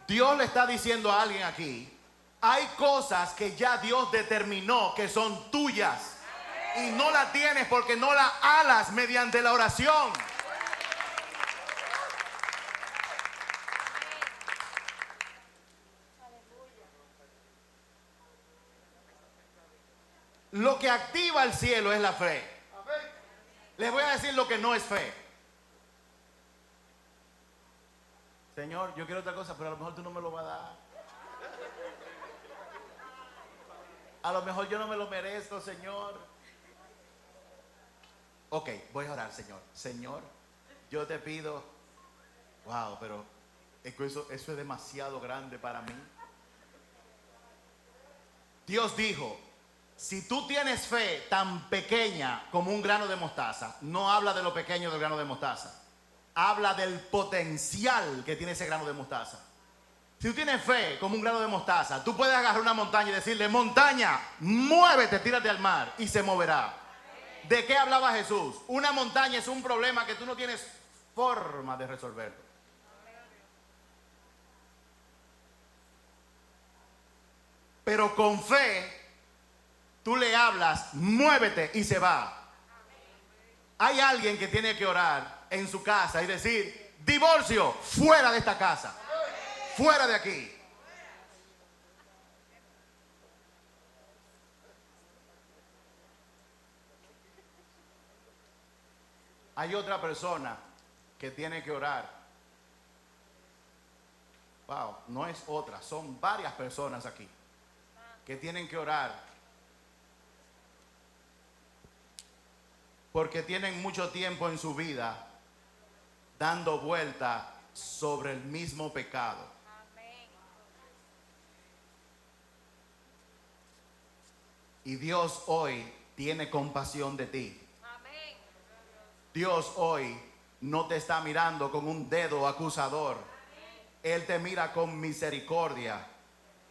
Dios le está diciendo a alguien aquí, hay cosas que ya Dios determinó que son tuyas. Y no la tienes porque no la alas mediante la oración. Lo que activa el cielo es la fe. Les voy a decir lo que no es fe. Señor, yo quiero otra cosa, pero a lo mejor tú no me lo vas a dar. A lo mejor yo no me lo merezco, Señor. Ok, voy a orar, Señor. Señor, yo te pido, wow, pero eso es demasiado grande para mí. Dios dijo, si tú tienes fe tan pequeña como un grano de mostaza, no habla de lo pequeño del grano de mostaza, habla del potencial que tiene ese grano de mostaza. Si tú tienes fe como un grano de mostaza, tú puedes agarrar una montaña y decirle, montaña, muévete, tírate al mar y se moverá. ¿De qué hablaba Jesús? Una montaña es un problema que tú no tienes forma de resolverlo. Pero con fe, tú le hablas, muévete y se va. Hay alguien que tiene que orar en su casa y decir, divorcio, fuera de esta casa, fuera de aquí. Hay otra persona que tiene que orar. Wow, no es otra, son varias personas aquí que tienen que orar porque tienen mucho tiempo en su vida dando vuelta sobre el mismo pecado. Y Dios hoy tiene compasión de ti. Dios hoy no te está mirando con un dedo acusador. Él te mira con misericordia.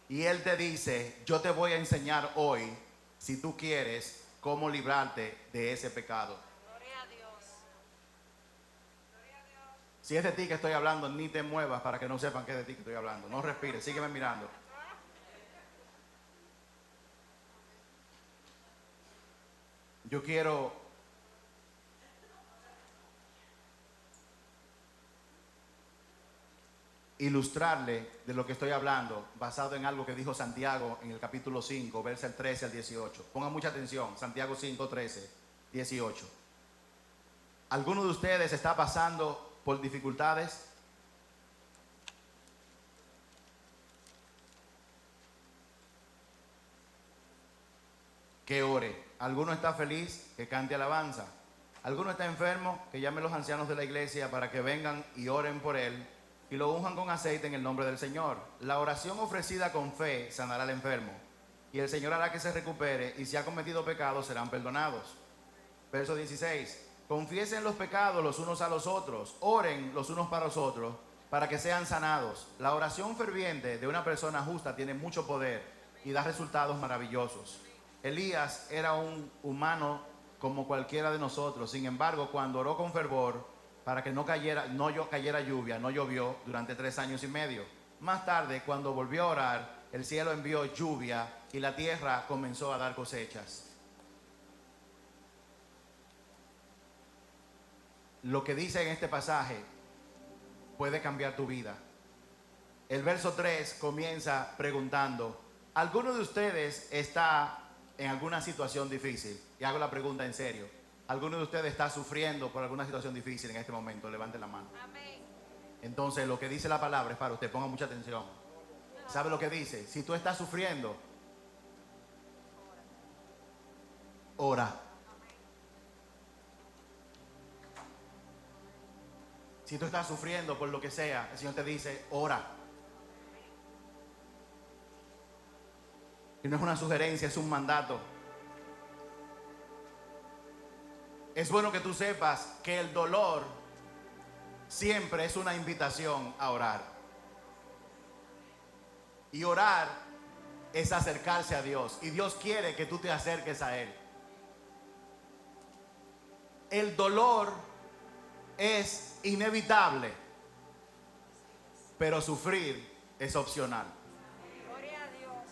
Y Él te dice, yo te voy a enseñar hoy, si tú quieres, cómo librarte de ese pecado. Gloria a Dios. Gloria a Dios. Si es de ti que estoy hablando, ni te muevas para que no sepan que es de ti que estoy hablando. No respires, sígueme mirando. Yo quiero ilustrarle de lo que estoy hablando, basado en algo que dijo Santiago en el capítulo 5, versos 13 al 18. Pongan mucha atención, Santiago 5, 13, 18. ¿Alguno de ustedes está pasando por dificultades? Que ore. ¿Alguno está feliz? Que cante alabanza. ¿Alguno está enfermo? Que llame a los ancianos de la iglesia para que vengan y oren por él y lo unjan con aceite en el nombre del Señor. La oración ofrecida con fe sanará al enfermo, y el Señor hará que se recupere, y si ha cometido pecados serán perdonados. Verso 16. Confiesen los pecados los unos a los otros, oren los unos para los otros, para que sean sanados. La oración ferviente de una persona justa tiene mucho poder y da resultados maravillosos. Elías era un humano como cualquiera de nosotros. Sin embargo, cuando oró con fervor para que no cayera lluvia, no llovió durante 3 años y medio. Más tarde, cuando volvió a orar, el cielo envió lluvia y la tierra comenzó a dar cosechas. Lo que dice en este pasaje puede cambiar tu vida. El verso 3 comienza preguntando: ¿alguno de ustedes está en alguna situación difícil? Y hago la pregunta en serio. ¿Alguno de ustedes está sufriendo por alguna situación difícil en este momento? Levante la mano. Amén. Entonces, lo que dice la palabra es para usted. Ponga mucha atención. ¿Sabe lo que dice? Si tú estás sufriendo, ora. Si tú estás sufriendo por lo que sea, el Señor te dice, ora. Y no es una sugerencia, es un mandato. Es bueno que tú sepas que el dolor siempre es una invitación a orar. Y orar es acercarse a Dios. Y Dios quiere que tú te acerques a Él. El dolor es inevitable, pero sufrir es opcional. Gloria a Dios.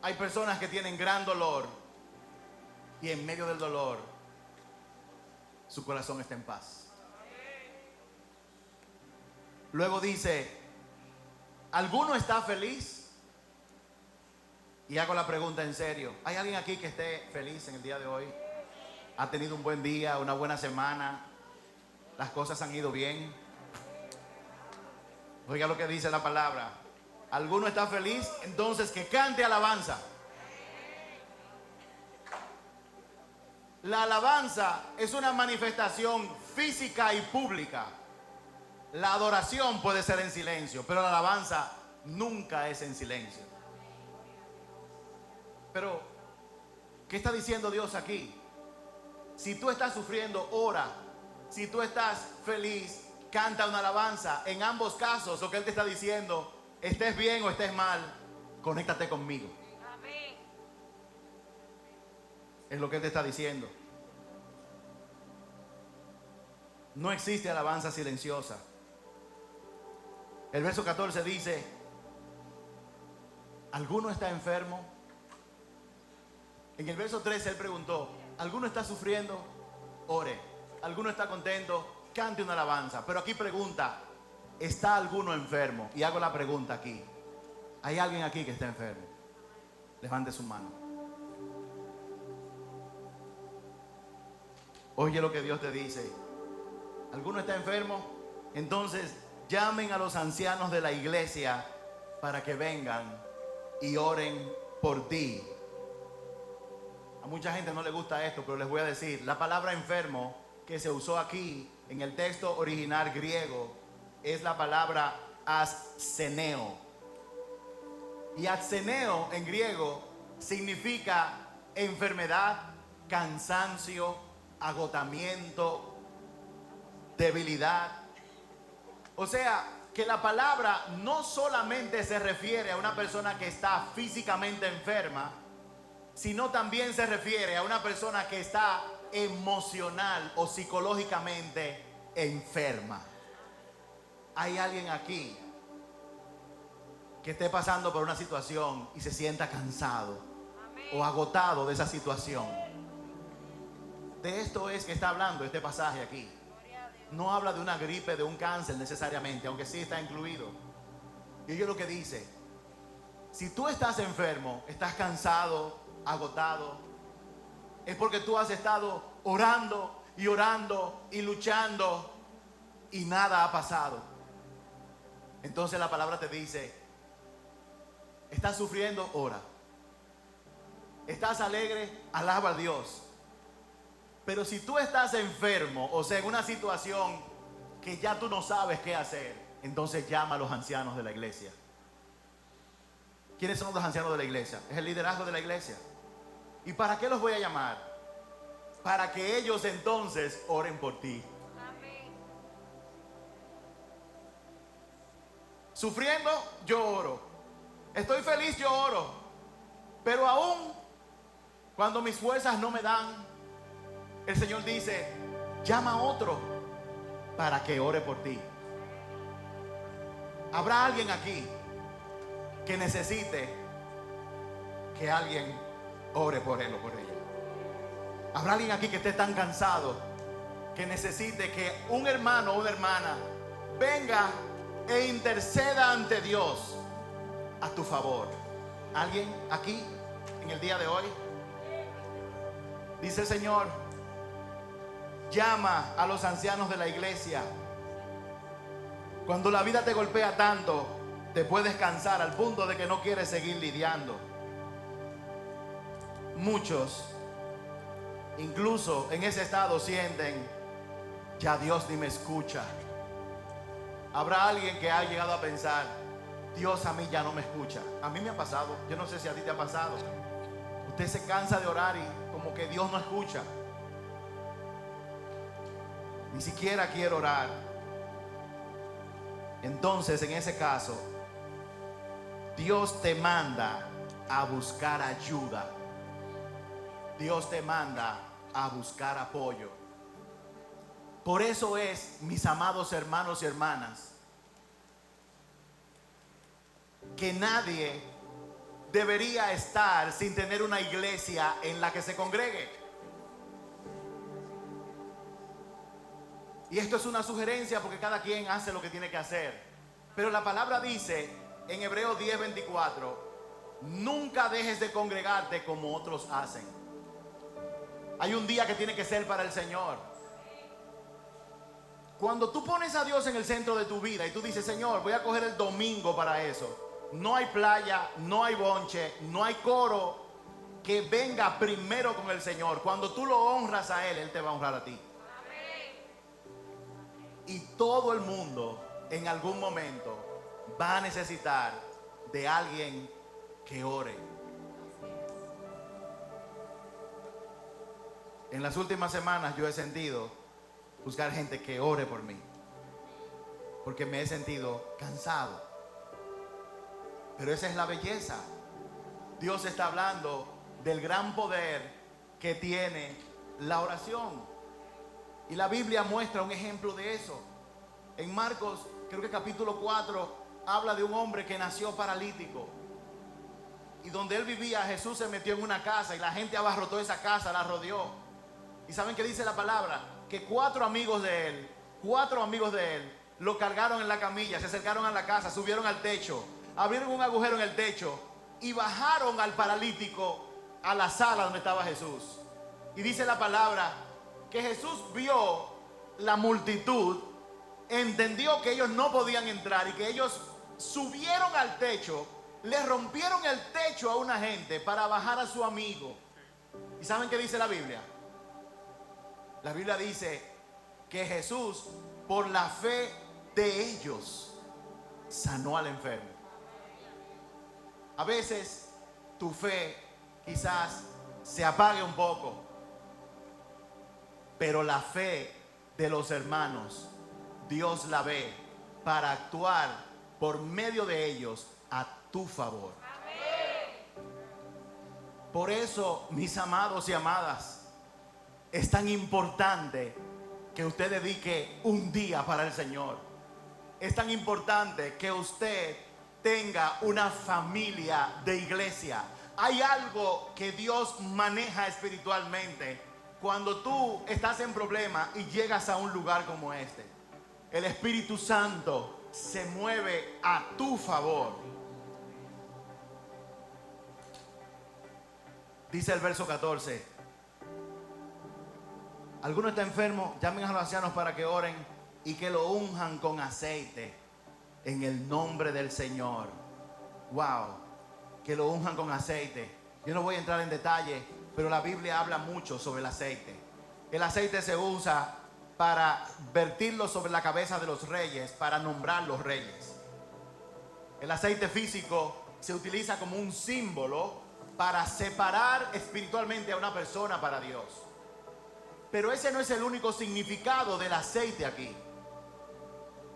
Hay personas que tienen gran dolor y en medio del dolor su corazón está en paz. Luego dice, ¿alguno está feliz? Y hago la pregunta en serio. ¿Hay alguien aquí que esté feliz en el día de hoy? ¿Ha tenido un buen día, una buena semana? ¿Las cosas han ido bien? Oiga lo que dice la palabra. ¿Alguno está feliz? Entonces que cante alabanza. La alabanza es una manifestación física y pública. La adoración puede ser en silencio, pero la alabanza nunca es en silencio. Pero, ¿qué está diciendo Dios aquí? Si tú estás sufriendo, ora. Si tú estás feliz, canta una alabanza. En ambos casos, lo que Él te está diciendo, estés bien o estés mal, conéctate conmigo. Amén. Es lo que Él te está diciendo. No existe alabanza silenciosa. El verso 14 dice, ¿alguno está enfermo? En el verso 13 Él preguntó, ¿alguno está sufriendo? Ore. ¿Alguno está contento? Cante una alabanza. Pero aquí pregunta, ¿está alguno enfermo? Y hago la pregunta aquí. ¿Hay alguien aquí que está enfermo? Levante su mano. Oye lo que Dios te dice. ¿Alguno está enfermo? Entonces llamen a los ancianos de la iglesia para que vengan y oren por ti. A mucha gente no le gusta esto, pero les voy a decir, la palabra enfermo que se usó aquí en el texto original griego es la palabra asceneo. Y asceneo en griego significa enfermedad, cansancio, agotamiento, debilidad. O sea, que la palabra no solamente se refiere a una persona que está físicamente enferma, sino también se refiere a una persona que está emocional o psicológicamente enferma. Hay alguien aquí que esté pasando por una situación y se sienta cansado o agotado de esa situación. De esto es que está hablando este pasaje aquí. No habla de una gripe, de un cáncer necesariamente, aunque sí está incluido. Y oye lo que dice. Si tú estás enfermo, estás cansado, agotado, es porque tú has estado orando y luchando y nada ha pasado. Entonces la palabra te dice, estás sufriendo, ora. Estás alegre, alaba a Dios. Pero si tú estás enfermo, o sea, en una situación que ya tú no sabes qué hacer, entonces llama a los ancianos de la iglesia. ¿Quiénes son los ancianos de la iglesia? Es el liderazgo de la iglesia. ¿Y para qué los voy a llamar? Para que ellos entonces oren por ti. Amén. Sufriendo, yo oro. Estoy feliz, yo oro. Pero aún cuando mis fuerzas no me dan, el Señor dice, llama a otro para que ore por ti. ¿Habrá alguien aquí que necesite que alguien ore por él o por ella? ¿Habrá alguien aquí que esté tan cansado que necesite que un hermano o una hermana venga e interceda ante Dios a tu favor? ¿Alguien aquí en el día de hoy? Dice el Señor, llama a los ancianos de la iglesia. Cuando la vida te golpea tanto, te puedes cansar al punto de que no quieres seguir lidiando. Muchos, incluso en ese estado, sienten, ya Dios ni me escucha. Habrá alguien que ha llegado a pensar, Dios a mí ya no me escucha. A mí me ha pasado, yo no sé si a ti te ha pasado. Usted se cansa de orar y como que Dios no escucha. Ni siquiera quiere orar. Entonces, en ese caso, Dios te manda a buscar ayuda. Dios te manda a buscar apoyo. Por eso es, mis amados hermanos y hermanas, que nadie debería estar sin tener una iglesia en la que se congregue. Y esto es una sugerencia porque cada quien hace lo que tiene que hacer. Pero la palabra dice en Hebreos 10:24, nunca dejes de congregarte como otros hacen. Hay un día que tiene que ser para el Señor. Cuando tú pones a Dios en el centro de tu vida y tú dices, Señor, voy a coger el domingo para eso. No hay playa, no hay bonche, no hay coro que venga primero con el Señor. Cuando tú lo honras a Él, Él te va a honrar a ti. Y todo el mundo en algún momento va a necesitar de alguien que ore. En las últimas semanas yo he sentido buscar gente que ore por mí, porque me he sentido cansado. Pero esa es la belleza. Dios está hablando del gran poder que tiene la oración. Y la Biblia muestra un ejemplo de eso. En Marcos, creo que capítulo 4, habla de un hombre que nació paralítico. Y donde él vivía, Jesús se metió en una casa y la gente abarrotó esa casa, la rodeó. ¿Y saben qué dice la palabra? Que cuatro amigos de él, lo cargaron en la camilla, se acercaron a la casa, subieron al techo, abrieron un agujero en el techo y bajaron al paralítico a la sala donde estaba Jesús. Y dice la palabra que Jesús vio la multitud, entendió que ellos no podían entrar y que ellos subieron al techo, le rompieron el techo a una gente para bajar a su amigo. ¿Y saben qué dice la Biblia? La Biblia dice que Jesús, por la fe de ellos, sanó al enfermo. A veces tu fe quizás se apague un poco, pero la fe de los hermanos, Dios la ve para actuar por medio de ellos a tu favor. Por eso, mis amados y amadas, es tan importante que usted dedique un día para el Señor. Es tan importante que usted tenga una familia de iglesia. Hay algo que Dios maneja espiritualmente cuando tú estás en problema y llegas a un lugar como este. El Espíritu Santo se mueve a tu favor. Dice el verso 14. Alguno está enfermo, llamen a los ancianos para que oren y que lo unjan con aceite en el nombre del Señor. Wow, que lo unjan con aceite. Yo no voy a entrar en detalle, pero la Biblia habla mucho sobre el aceite. El aceite se usa para vertirlo sobre la cabeza de los reyes, para nombrar los reyes. El aceite físico se utiliza como un símbolo para separar espiritualmente a una persona para Dios. Pero ese no es el único significado del aceite aquí.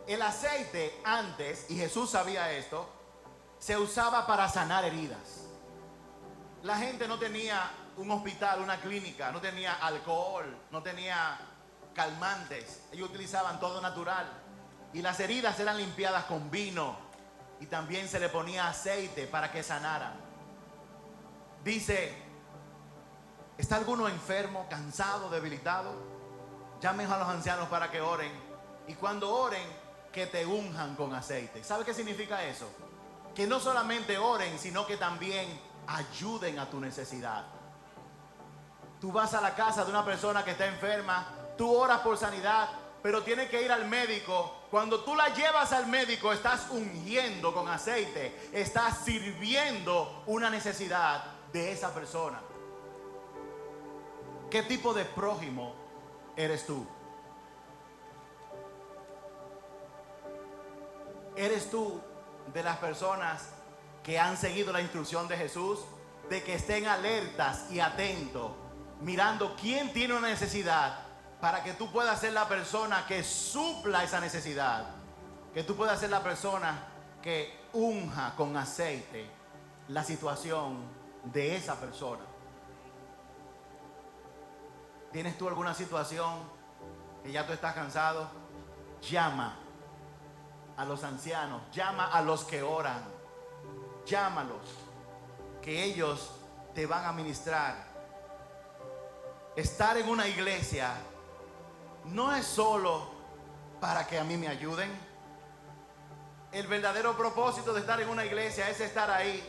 El aceite antes, y Jesús sabía esto, se usaba para sanar heridas. La gente no tenía un hospital, una clínica, no tenía alcohol, no tenía calmantes. Ellos utilizaban todo natural. Y las heridas eran limpiadas con vino. Y también se le ponía aceite para que sanaran. Dice, ¿está alguno enfermo, cansado, debilitado? Llamen a los ancianos para que oren. Y cuando oren, que te unjan con aceite. ¿Sabe qué significa eso? Que no solamente oren, sino que también ayuden a tu necesidad. Tú vas a la casa de una persona que está enferma, tú oras por sanidad, pero tienes que ir al médico. Cuando tú la llevas al médico, estás ungiendo con aceite, estás sirviendo una necesidad de esa persona. ¿Qué tipo de prójimo eres tú? ¿Eres tú de las personas que han seguido la instrucción de Jesús, de que estén alertas y atentos, mirando quién tiene una necesidad, para que tú puedas ser la persona que supla esa necesidad, que tú puedas ser la persona que unja con aceite la situación de esa persona? ¿Tienes tú alguna situación que ya tú estás cansado? Llama a los ancianos, llama a los que oran, llámalos, que ellos te van a ministrar. Estar en una iglesia no es solo para que a mí me ayuden. El verdadero propósito de estar en una iglesia es estar ahí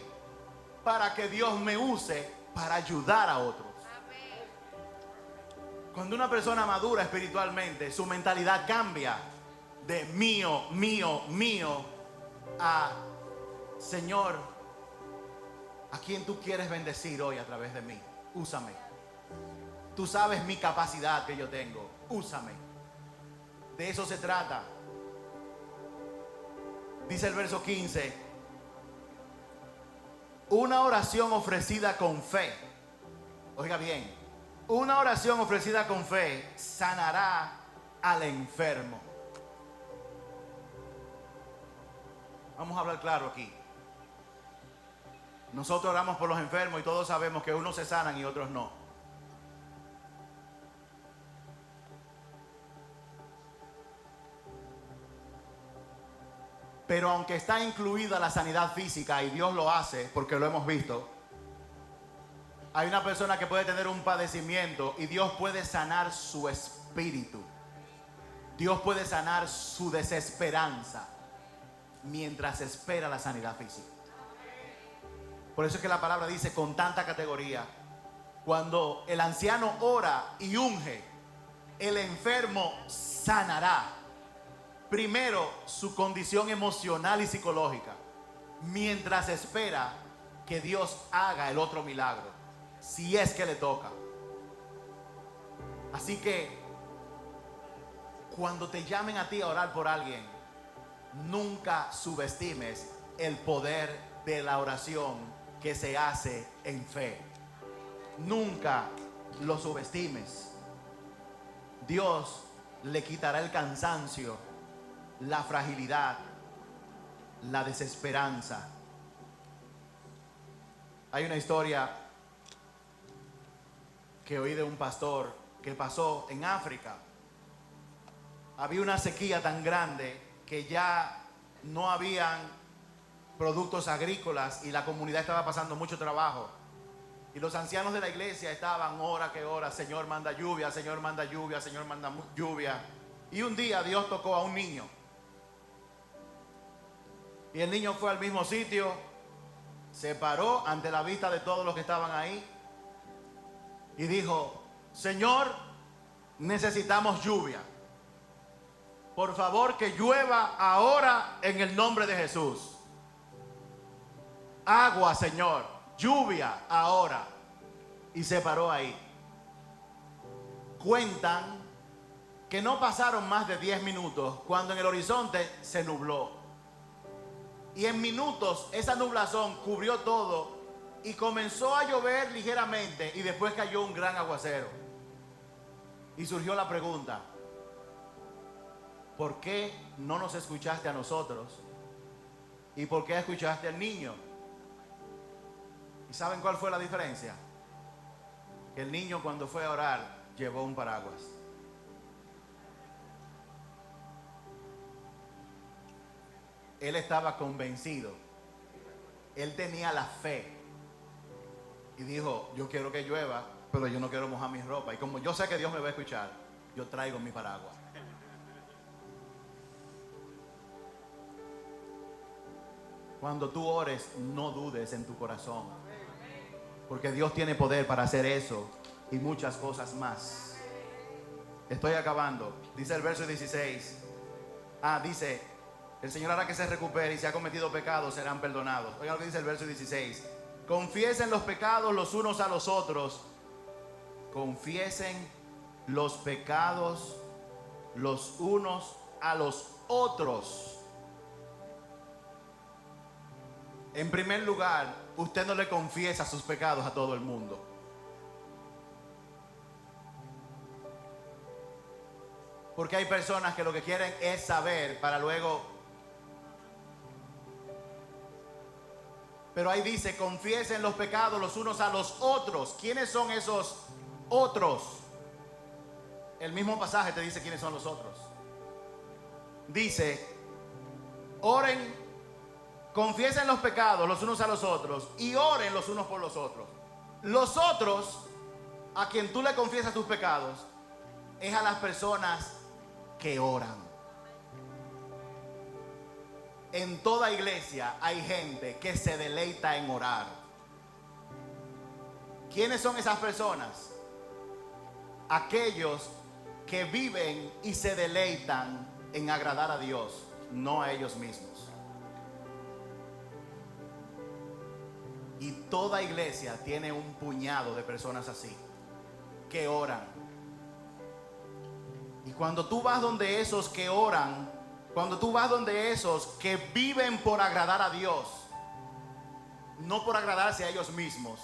para que Dios me use para ayudar a otros. Cuando una persona madura espiritualmente, su mentalidad cambia de mío, mío, mío a Señor, ¿a quién tú quieres bendecir hoy a través de mí? Úsame. Tú sabes mi capacidad que yo tengo. Úsame. De eso se trata. Dice el verso 15. Una oración ofrecida con fe. Oiga bien. Una oración ofrecida con fe sanará al enfermo. Vamos a hablar claro aquí. Nosotros oramos por los enfermos y todos sabemos que unos se sanan y otros no. Pero aunque está incluida la sanidad física, y Dios lo hace porque lo hemos visto, hay una persona que puede tener un padecimiento y Dios puede sanar su espíritu. Dios puede sanar su desesperanza mientras espera la sanidad física. Por eso es que la palabra dice con tanta categoría, cuando el anciano ora y unge, el enfermo sanará. Primero, su condición emocional y psicológica, mientras espera que Dios haga el otro milagro, si es que le toca. Así que, cuando te llamen a ti a orar por alguien, nunca subestimes el poder de la oración que se hace en fe. Nunca lo subestimes. Dios le quitará el cansancio, la fragilidad, la desesperanza. Hay una historia que oí de un pastor que pasó en África. Había una sequía tan grande que ya no habían productos agrícolas y la comunidad estaba pasando mucho trabajo. Y los ancianos de la iglesia estaban hora que hora, Señor manda lluvia, Señor manda lluvia, Señor manda lluvia. Y un día Dios tocó a un niño. Y el niño fue al mismo sitio, se paró ante la vista de todos los que estaban ahí y dijo, Señor, necesitamos lluvia. Por favor, que llueva ahora en el nombre de Jesús. Agua, Señor, lluvia ahora. Y se paró ahí. Cuentan que no pasaron más de 10 minutos cuando en el horizonte se nubló. Y en minutos esa nublazón cubrió todo y comenzó a llover ligeramente y después cayó un gran aguacero. Y surgió la pregunta, ¿por qué no nos escuchaste a nosotros? ¿Y por qué escuchaste al niño? ¿Y saben cuál fue la diferencia? Que el niño, cuando fue a orar, llevó un paraguas. Él estaba convencido. Él tenía la fe. Y dijo, yo quiero que llueva, pero yo no quiero mojar mi ropa. Y como yo sé que Dios me va a escuchar, yo traigo mi paraguas. Cuando tú ores, no dudes en tu corazón, porque Dios tiene poder para hacer eso y muchas cosas más. Estoy acabando. Dice el verso 16. Dice, el Señor hará que se recupere, y si ha cometido pecados serán perdonados. Oigan lo que dice el verso 16. Confiesen los pecados los unos a los otros. Confiesen los pecados los unos a los otros. En primer lugar, usted no le confiesa sus pecados a todo el mundo. Porque hay personas que lo que quieren es saber para luego. Pero ahí dice, confiesen los pecados los unos a los otros. ¿Quiénes son esos otros? El mismo pasaje te dice quiénes son los otros. Dice, oren. Confiesen los pecados los unos a los otros y oren los unos por los otros. Los otros, a quien tú le confiesas tus pecados, es a las personas que oran. En toda iglesia hay gente que se deleita en orar. ¿Quiénes son esas personas? Aquellos que viven y se deleitan en agradar a Dios, no a ellos mismos. Y toda iglesia tiene un puñado de personas así, que oran. Y cuando tú vas donde esos que oran, cuando tú vas donde esos que viven por agradar a Dios, no por agradarse a ellos mismos,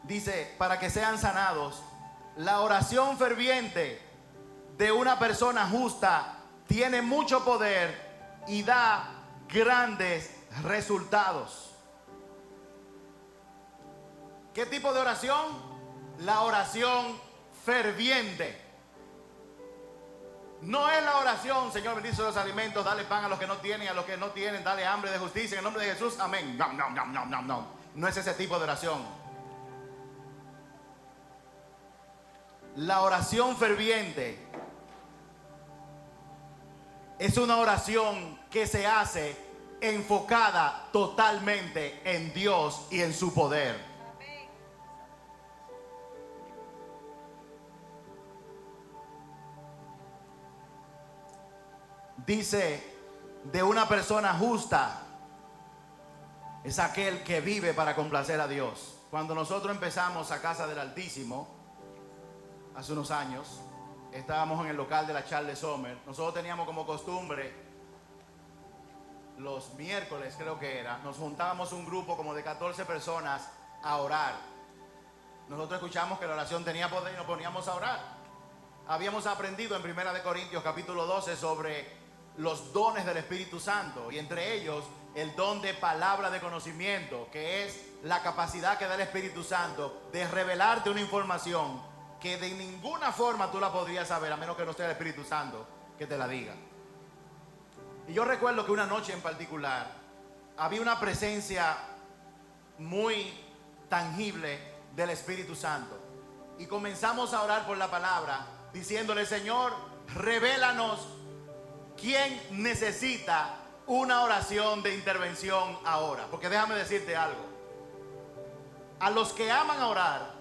dice, para que sean sanados, la oración ferviente de una persona justa tiene mucho poder y da grandes resultados. ¿Qué tipo de oración? La oración ferviente. No es la oración, Señor, bendice los alimentos, dale pan a los que no tienen, a los que no tienen, dale hambre de justicia en el nombre de Jesús, amén. No, no, no, no, no, no. No es ese tipo de oración. La oración ferviente es una oración que se hace enfocada totalmente en Dios y en su poder. Amén. Dice, de una persona justa es aquel que vive para complacer a Dios. Cuando nosotros empezamos a Casa del Altísimo, hace unos años, estábamos en el local de la Charles Sommer. Nosotros teníamos como costumbre, los miércoles creo que era, nos juntábamos un grupo como de 14 personas a orar. Nosotros escuchamos que la oración tenía poder y nos poníamos a orar. Habíamos aprendido en 1 Corintios capítulo 12 sobre los dones del Espíritu Santo, y entre ellos el don de palabra de conocimiento, que es la capacidad que da el Espíritu Santo de revelarte una información que de ninguna forma tú la podrías saber a menos que no sea el Espíritu Santo que te la diga. Y yo recuerdo que una noche en particular había una presencia muy tangible del Espíritu Santo. Y comenzamos a orar por la palabra, diciéndole, Señor, revélanos quién necesita una oración de intervención ahora. Porque déjame decirte algo. A los que aman a orar,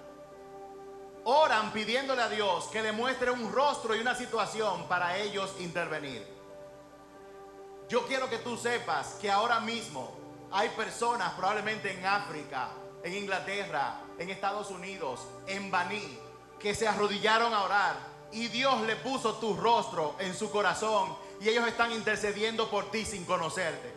oran pidiéndole a Dios que le muestre un rostro y una situación para ellos intervenir. Yo quiero que tú sepas que ahora mismo hay personas probablemente en África, en Inglaterra, en Estados Unidos, en Baní, que se arrodillaron a orar y Dios le puso tu rostro en su corazón y ellos están intercediendo por ti sin conocerte.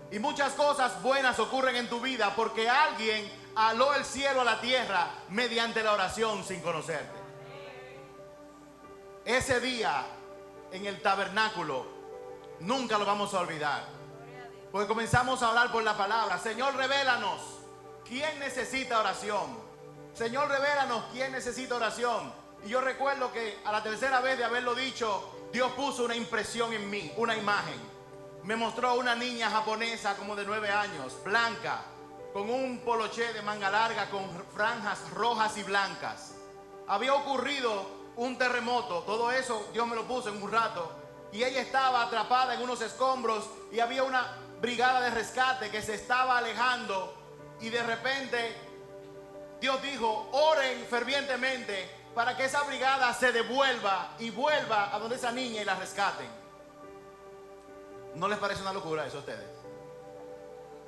Y muchas cosas buenas ocurren en tu vida porque alguien aló el cielo a la tierra mediante la oración sin conocerte. ese día en el tabernáculo nunca lo vamos a olvidar. Porque comenzamos a hablar por la palabra. Señor, revélanos quién necesita oración. Señor, revélanos quién necesita oración. Y yo recuerdo que a la tercera vez de haberlo dicho, Dios puso una impresión en mí, una imagen. Me mostró una niña japonesa como de 9 años, blanca, con un poloché de manga larga, con franjas rojas y blancas. Había ocurrido un terremoto, todo eso Dios me lo puso en un rato. Y ella estaba atrapada en unos escombros y había una brigada de rescate que se estaba alejando. Y de repente Dios dijo, oren fervientemente para que esa brigada se devuelva y vuelva a donde esa niña y la rescaten. ¿No les parece una locura eso a ustedes?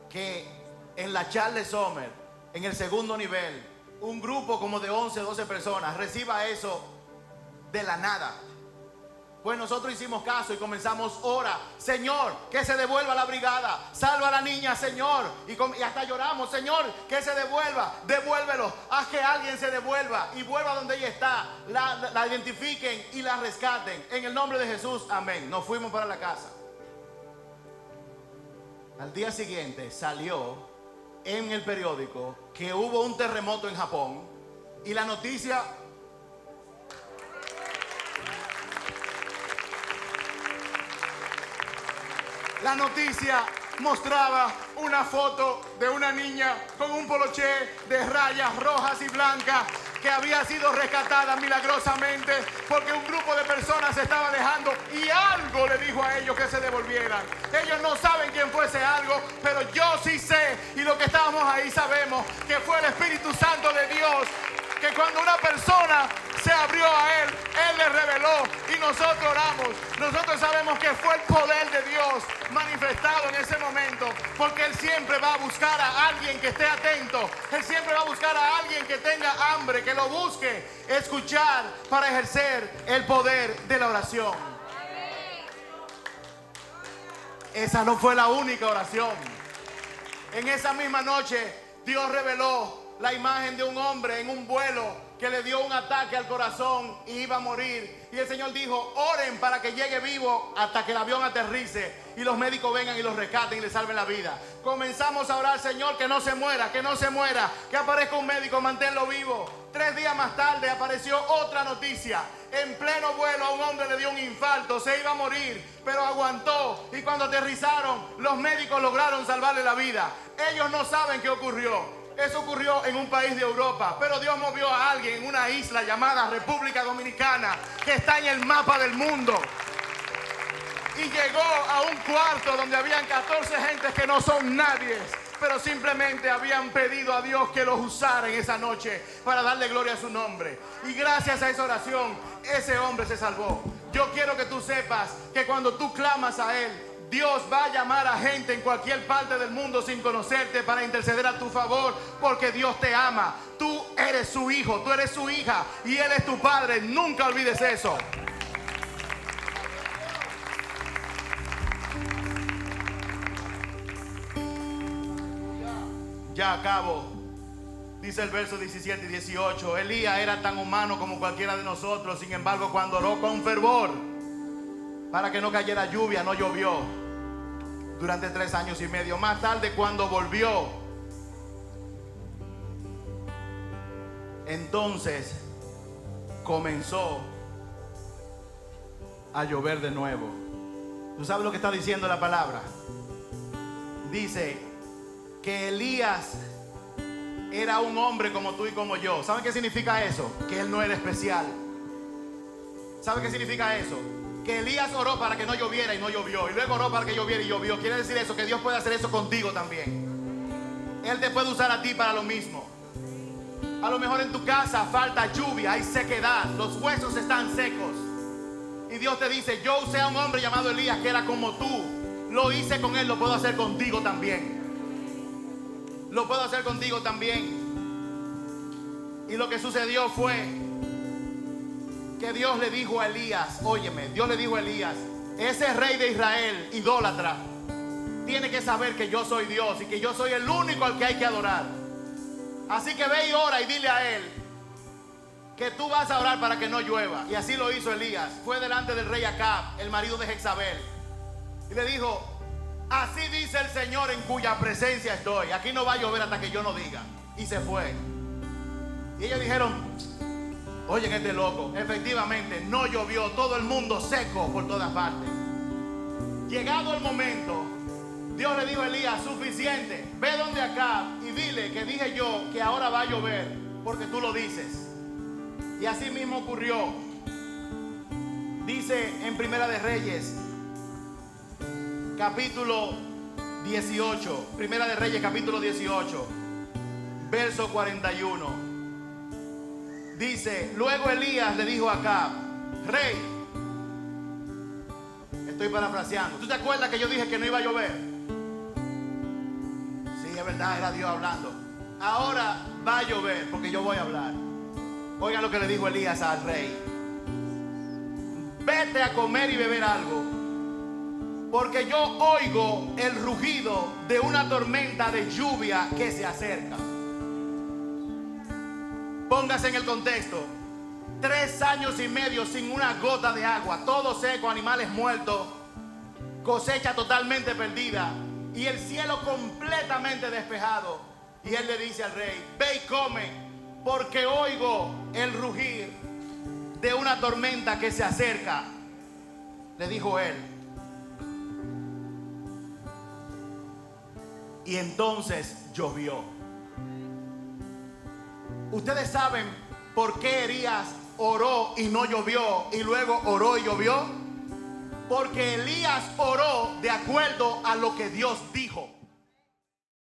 Que en la Charles Sommer, en el segundo nivel, un grupo como de 11 o 12 personas reciba eso de la nada. Pues nosotros hicimos caso y comenzamos, ora, Señor, que se devuelva la brigada, salva a la niña, Señor, y hasta lloramos, Señor, que se devuelva, devuélvelo, haz que alguien se devuelva y vuelva donde ella está, la identifiquen y la rescaten, en el nombre de Jesús, amén. Nos fuimos para la casa. Al día siguiente salió en el periódico que hubo un terremoto en Japón y la noticia mostraba una foto de una niña con un poloché de rayas rojas y blancas que había sido rescatada milagrosamente porque un grupo de personas se estaba dejando y algo le dijo a ellos que se devolvieran. Ellos no saben quién fue ese algo, pero yo sí sé, y los que estábamos ahí sabemos que fue el Espíritu Santo de Dios, que cuando una persona se abrió a Él, Él le reveló y nosotros oramos. Nosotros sabemos que fue el poder de Dios manifestado en ese momento, porque Él siempre va a buscar a alguien que esté atento. Él siempre va a buscar a alguien que tenga hambre, que lo busque escuchar para ejercer el poder de la oración. Esa no fue la única oración. En esa misma noche Dios reveló la imagen de un hombre en un vuelo que le dio un ataque al corazón y iba a morir. Y el Señor dijo, oren para que llegue vivo hasta que el avión aterrice y los médicos vengan y los rescaten y le salven la vida. Comenzamos a orar, Señor, que no se muera, que no se muera, que aparezca un médico, manténlo vivo. 3 días más tarde apareció otra noticia. En pleno vuelo a un hombre le dio un infarto, se iba a morir, pero aguantó. Y cuando aterrizaron, los médicos lograron salvarle la vida. Ellos no saben qué ocurrió. Eso ocurrió en un país de Europa, pero Dios movió a alguien en una isla llamada República Dominicana, que está en el mapa del mundo. Y llegó a un cuarto donde habían 14 gentes que no son nadie, pero simplemente habían pedido a Dios que los usara en esa noche para darle gloria a su nombre. Y gracias a esa oración, ese hombre se salvó. Yo quiero que tú sepas que cuando tú clamas a Él, Dios va a llamar a gente en cualquier parte del mundo sin conocerte para interceder a tu favor, porque Dios te ama. Tú eres su hijo, tú eres su hija y Él es tu padre. Nunca olvides eso. Ya acabo. Dice el verso 17 y 18. Elías era tan humano como cualquiera de nosotros. Sin embargo, cuando oró con fervor para que no cayera lluvia, no llovió durante 3 años y medio. Más tarde, cuando volvió, entonces comenzó a llover de nuevo. ¿Tú sabes lo que está diciendo la palabra? Dice que Elías era un hombre como tú y como yo. ¿Saben qué significa eso? Que él no era especial. ¿Saben qué significa eso? Que Elías oró para que no lloviera y no llovió, y luego oró para que lloviera y llovió. Quiere decir eso, que Dios puede hacer eso contigo también. Él te puede usar a ti para lo mismo. A lo mejor en tu casa falta lluvia, hay sequedad, los huesos están secos, y Dios te dice, yo usé a un hombre llamado Elías que era como tú. Lo hice con él, lo puedo hacer contigo también. Lo puedo hacer contigo también. Y lo que sucedió fue que Dios le dijo a Elías, óyeme, Dios le dijo a Elías, ese rey de Israel, idólatra, tiene que saber que yo soy Dios y que yo soy el único al que hay que adorar. Así que ve y ora y dile a él que tú vas a orar para que no llueva. Y así lo hizo Elías. Fue delante del rey Acab, el marido de Jezabel, y le dijo: así dice el Señor en cuya presencia estoy, aquí no va a llover hasta que yo no diga. Y se fue. Y ellos dijeron: oye, este loco. Efectivamente no llovió, todo el mundo seco por todas partes. Llegado el momento, Dios le dijo a Elías: suficiente, ve donde Acab y dile que dije yo que ahora va a llover porque tú lo dices. Y así mismo ocurrió. Dice en Primera de Reyes, capítulo 18, Primera de Reyes, capítulo 18, verso 41. Dice: luego Elías le dijo a Acab: rey, estoy parafraseando, ¿tú te acuerdas que yo dije que no iba a llover? Sí, es verdad, era Dios hablando. Ahora va a llover porque yo voy a hablar. Oigan lo que le dijo Elías al rey: vete a comer y beber algo, porque yo oigo el rugido de una tormenta de lluvia que se acerca. Póngase en el contexto: 3 años y medio sin una gota de agua, todo seco, animales muertos, cosecha totalmente perdida y el cielo completamente despejado. Y él le dice al rey: ve y come, porque oigo el rugir de una tormenta que se acerca. Le dijo él. Y entonces llovió. Ustedes saben por qué Elías oró y no llovió, y luego oró y llovió. Porque Elías oró de acuerdo a lo que Dios dijo.